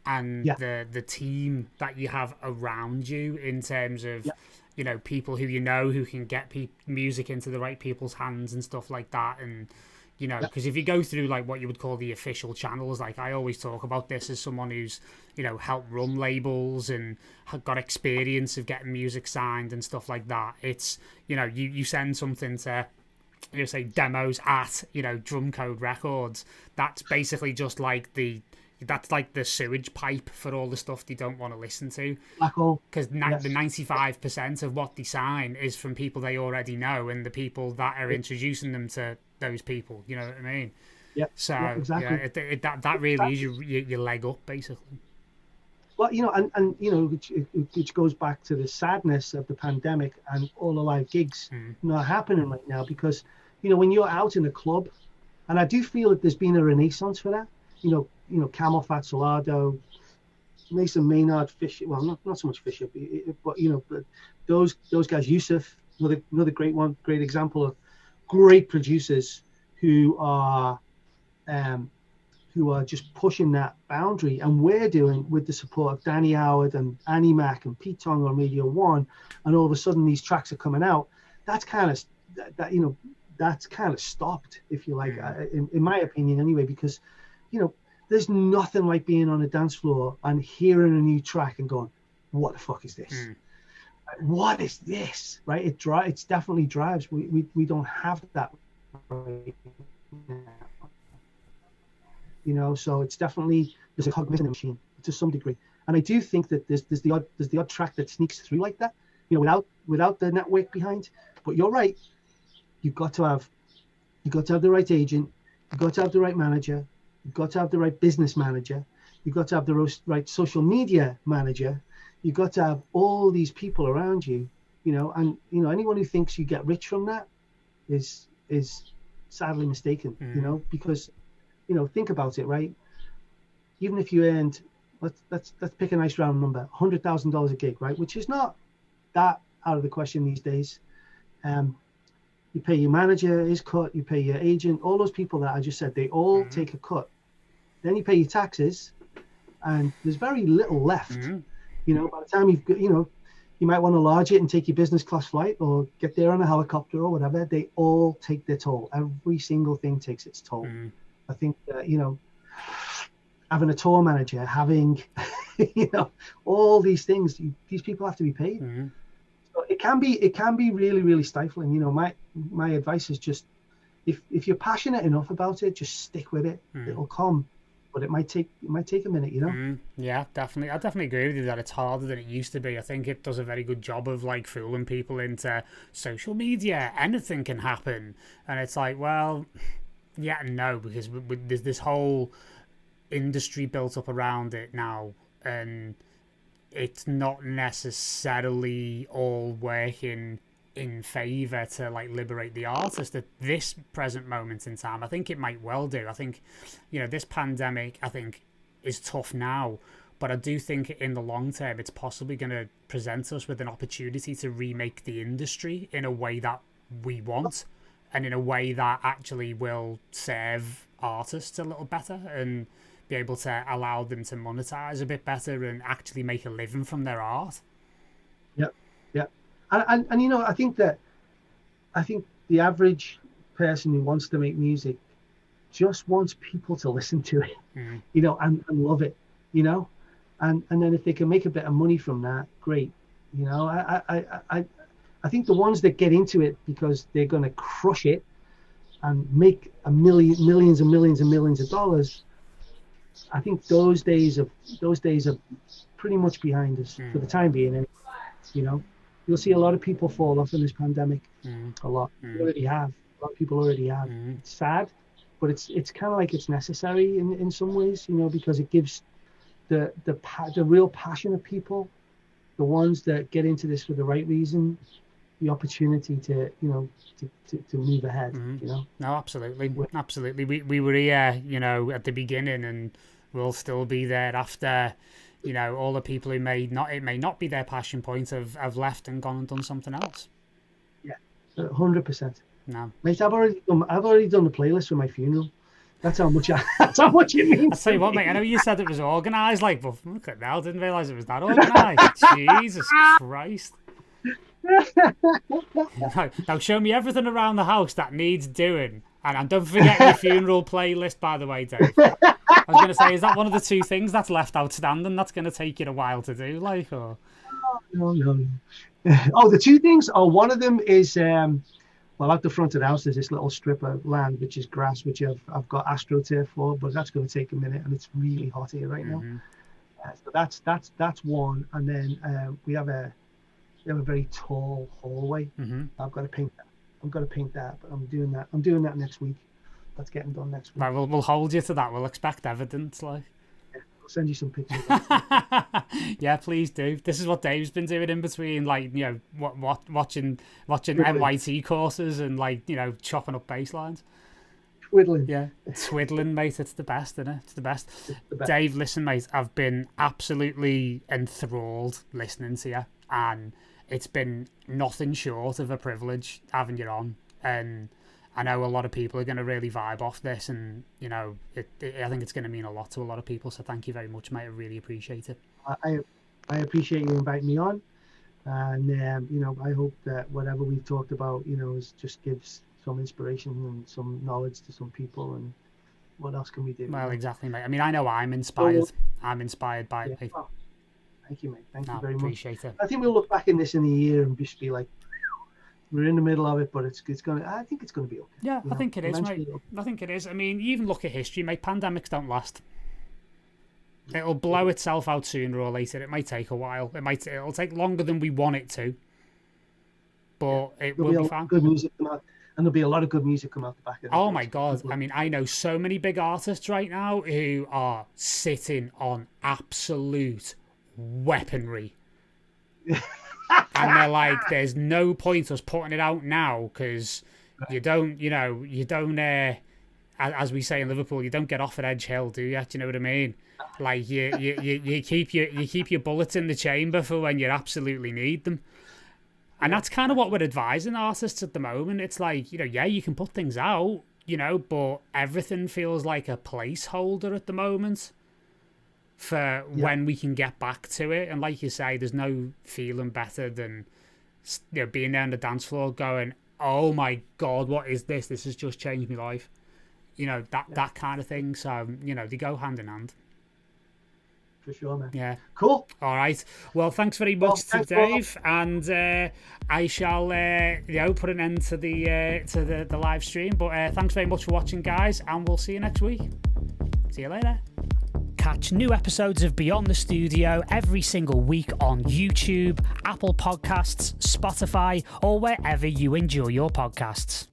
and the team that you have around you, in terms of people who who can get music into the right people's hands and stuff like that. And because if you go through like what you would call the official channels, like I always talk about this as someone who's helped run labels and got experience of getting music signed and stuff like that. It's you send something to say demos at Drumcode Records. That's basically just like the sewage pipe for all the stuff they don't want to listen to. Black hole. Because the 95% of what they sign is from people they already know, and the people that are introducing them to those people. You know what I mean? Yeah. So exactly. That really is your leg up, basically. Well, which goes back to the sadness of the pandemic and all the live gigs not happening right now, because when you're out in a club, and I do feel that there's been a renaissance for that. Camel Fat Salado, Mason Maynard, Fisher. Well, not so much Fisher, but those guys. Yusuf, another great example of great producers who are just pushing that boundary, and we're doing with the support of Danny Howard and Annie Mac and Pete Tong on Radio 1, and all of a sudden these tracks are coming out. That's kind of stopped, if you like, in my opinion anyway, because there's nothing like being on a dance floor and hearing a new track and going, what the fuck is this? What is this? Right? It definitely drives. We don't have that right now. So it's definitely, there's a cognitive machine to some degree. And I do think that there's the odd track that sneaks through like that, without the network behind. But you're right. You've got to have the right agent. You've got to have the right manager. You've got to have the right business manager. You've got to have the right social media manager. You've got to have all these people around you, and anyone who thinks you get rich from that is sadly mistaken, because think about it, right? Even if you earned, let's pick a nice round number, $100,000 a gig, right? Which is not that out of the question these days. You pay your manager his cut, you pay your agent, all those people that I just said, they all take a cut. Then you pay your taxes, and there's very little left. By the time you've got, you might want to enlarge it and take your business class flight or get there on a helicopter or whatever. They all take their toll. Every single thing takes its toll. I think that, having a tour manager, having, all these things, these people have to be paid. So it can be really, really stifling. My advice is just, if you're passionate enough about it, just stick with it. It'll come, but it might take a minute. Yeah, definitely. I definitely agree with you that it's harder than it used to be. I think it does a very good job of like fooling people into social media. Anything can happen, and it's like, well, yeah and no, because there's this whole industry built up around it now, and it's not necessarily all working in favour to like liberate the artist at this present moment in time. I think it might well do. I think, you know, this pandemic, I think, is tough now, but I do think in the long term it's possibly going to present us with an opportunity to remake the industry in a way that we want, and in a way that actually will serve artists a little better and be able to allow them to monetize a bit better and actually make a living from their art. Yeah. And you know, I think the average person who wants to make music just wants people to listen to it, you know, and love it, you know, and then if they can make a bit of money from that, great. You know, I think the ones that get into it because they're going to crush it and make millions and millions of dollars, I think those days are pretty much behind us for the time being. And you know, you'll see a lot of people fall off in this pandemic. A lot. Already have. A lot of people already have. It's sad, but it's kind of like it's necessary in some ways, you know, because it gives the real passionate people, the ones that get into this for the right reason, the opportunity to, you know, to move ahead, you know. No, absolutely. We were here, you know, at the beginning, and we'll still be there after. You know, all the people who it may not be their passion point have left and gone and done something else. Yeah, 100%. No, mate, I've already done the playlist for my funeral. That's how much it means. I tell you what, mate. I know you said it was organised, like, but look at that, I didn't realise it was that organised. Jesus Christ. Now show me everything around the house that needs doing, and don't forget your funeral playlist, by the way, Dave. I was going to say, is that one of the two things that's left outstanding that's going to take you a while to do, like, or? No. Oh, the two things? Oh, one of them is, well, out the front of the house, there's this little strip of land, which is grass, which I've got AstroTurf for, but that's going to take a minute, and it's really hot here right now. So that's one. And then we have a very tall hallway. I've got to paint that. But I'm doing that next week. That's getting done next week. Right, we'll hold you to that. We'll expect evidence, like. Yeah, I'll send you some pictures. Yeah, please do. This is what Dave's been doing in between, like, you know, watching NYT courses and, like, you know, chopping up bass lines. Twiddling. Yeah, twiddling, mate. It's the best, isn't it? It's the best. Dave, listen, mate, I've been absolutely enthralled listening to you, and it's been nothing short of a privilege having you on. And I know a lot of people are going to really vibe off this, and, you know, I think it's going to mean a lot to a lot of people. So thank you very much, mate. I really appreciate it. I appreciate you inviting me on, and you know, I hope that whatever we've talked about, you know, just gives some inspiration and some knowledge to some people. And what else can we do? Well, exactly, mate. I mean, I know I'm inspired. I'm inspired by it. Well, thank you, mate. Thank you I very much. Appreciate it. I think we'll look back in this in a year and just be like, we're in the middle of it, but it's going. I think it's going to be okay. Yeah, I think it is, mate. I think it is. I mean, you even look at history, mate. Pandemics don't last. It'll blow itself out sooner or later. It might take a while. It'll take longer than we want it to, but it will be fine. Good music come out, and there'll be a lot of good music come out the back of it. Oh my God! I mean, I know so many big artists right now who are sitting on absolute weaponry. And they're like, there's no point us putting it out now because you don't, as we say in Liverpool, you don't get off at Edge Hill, do you? Do you know what I mean? Like you keep your bullets in the chamber for when you absolutely need them. And that's kind of what we're advising artists at the moment. It's like, yeah, you can put things out, but everything feels like a placeholder at the moment for when we can get back to it. And like you say, there's no feeling better than being there on the dance floor going, oh my God, what is this? This has just changed my life. That kind of thing. So, they go hand in hand. For sure, man. Yeah. Cool. All right. Well, thanks very much to Dave, and I shall put an end to the live stream. But thanks very much for watching, guys, and we'll see you next week. See you later. Catch new episodes of Beyond the Studio every single week on YouTube, Apple Podcasts, Spotify, or wherever you enjoy your podcasts.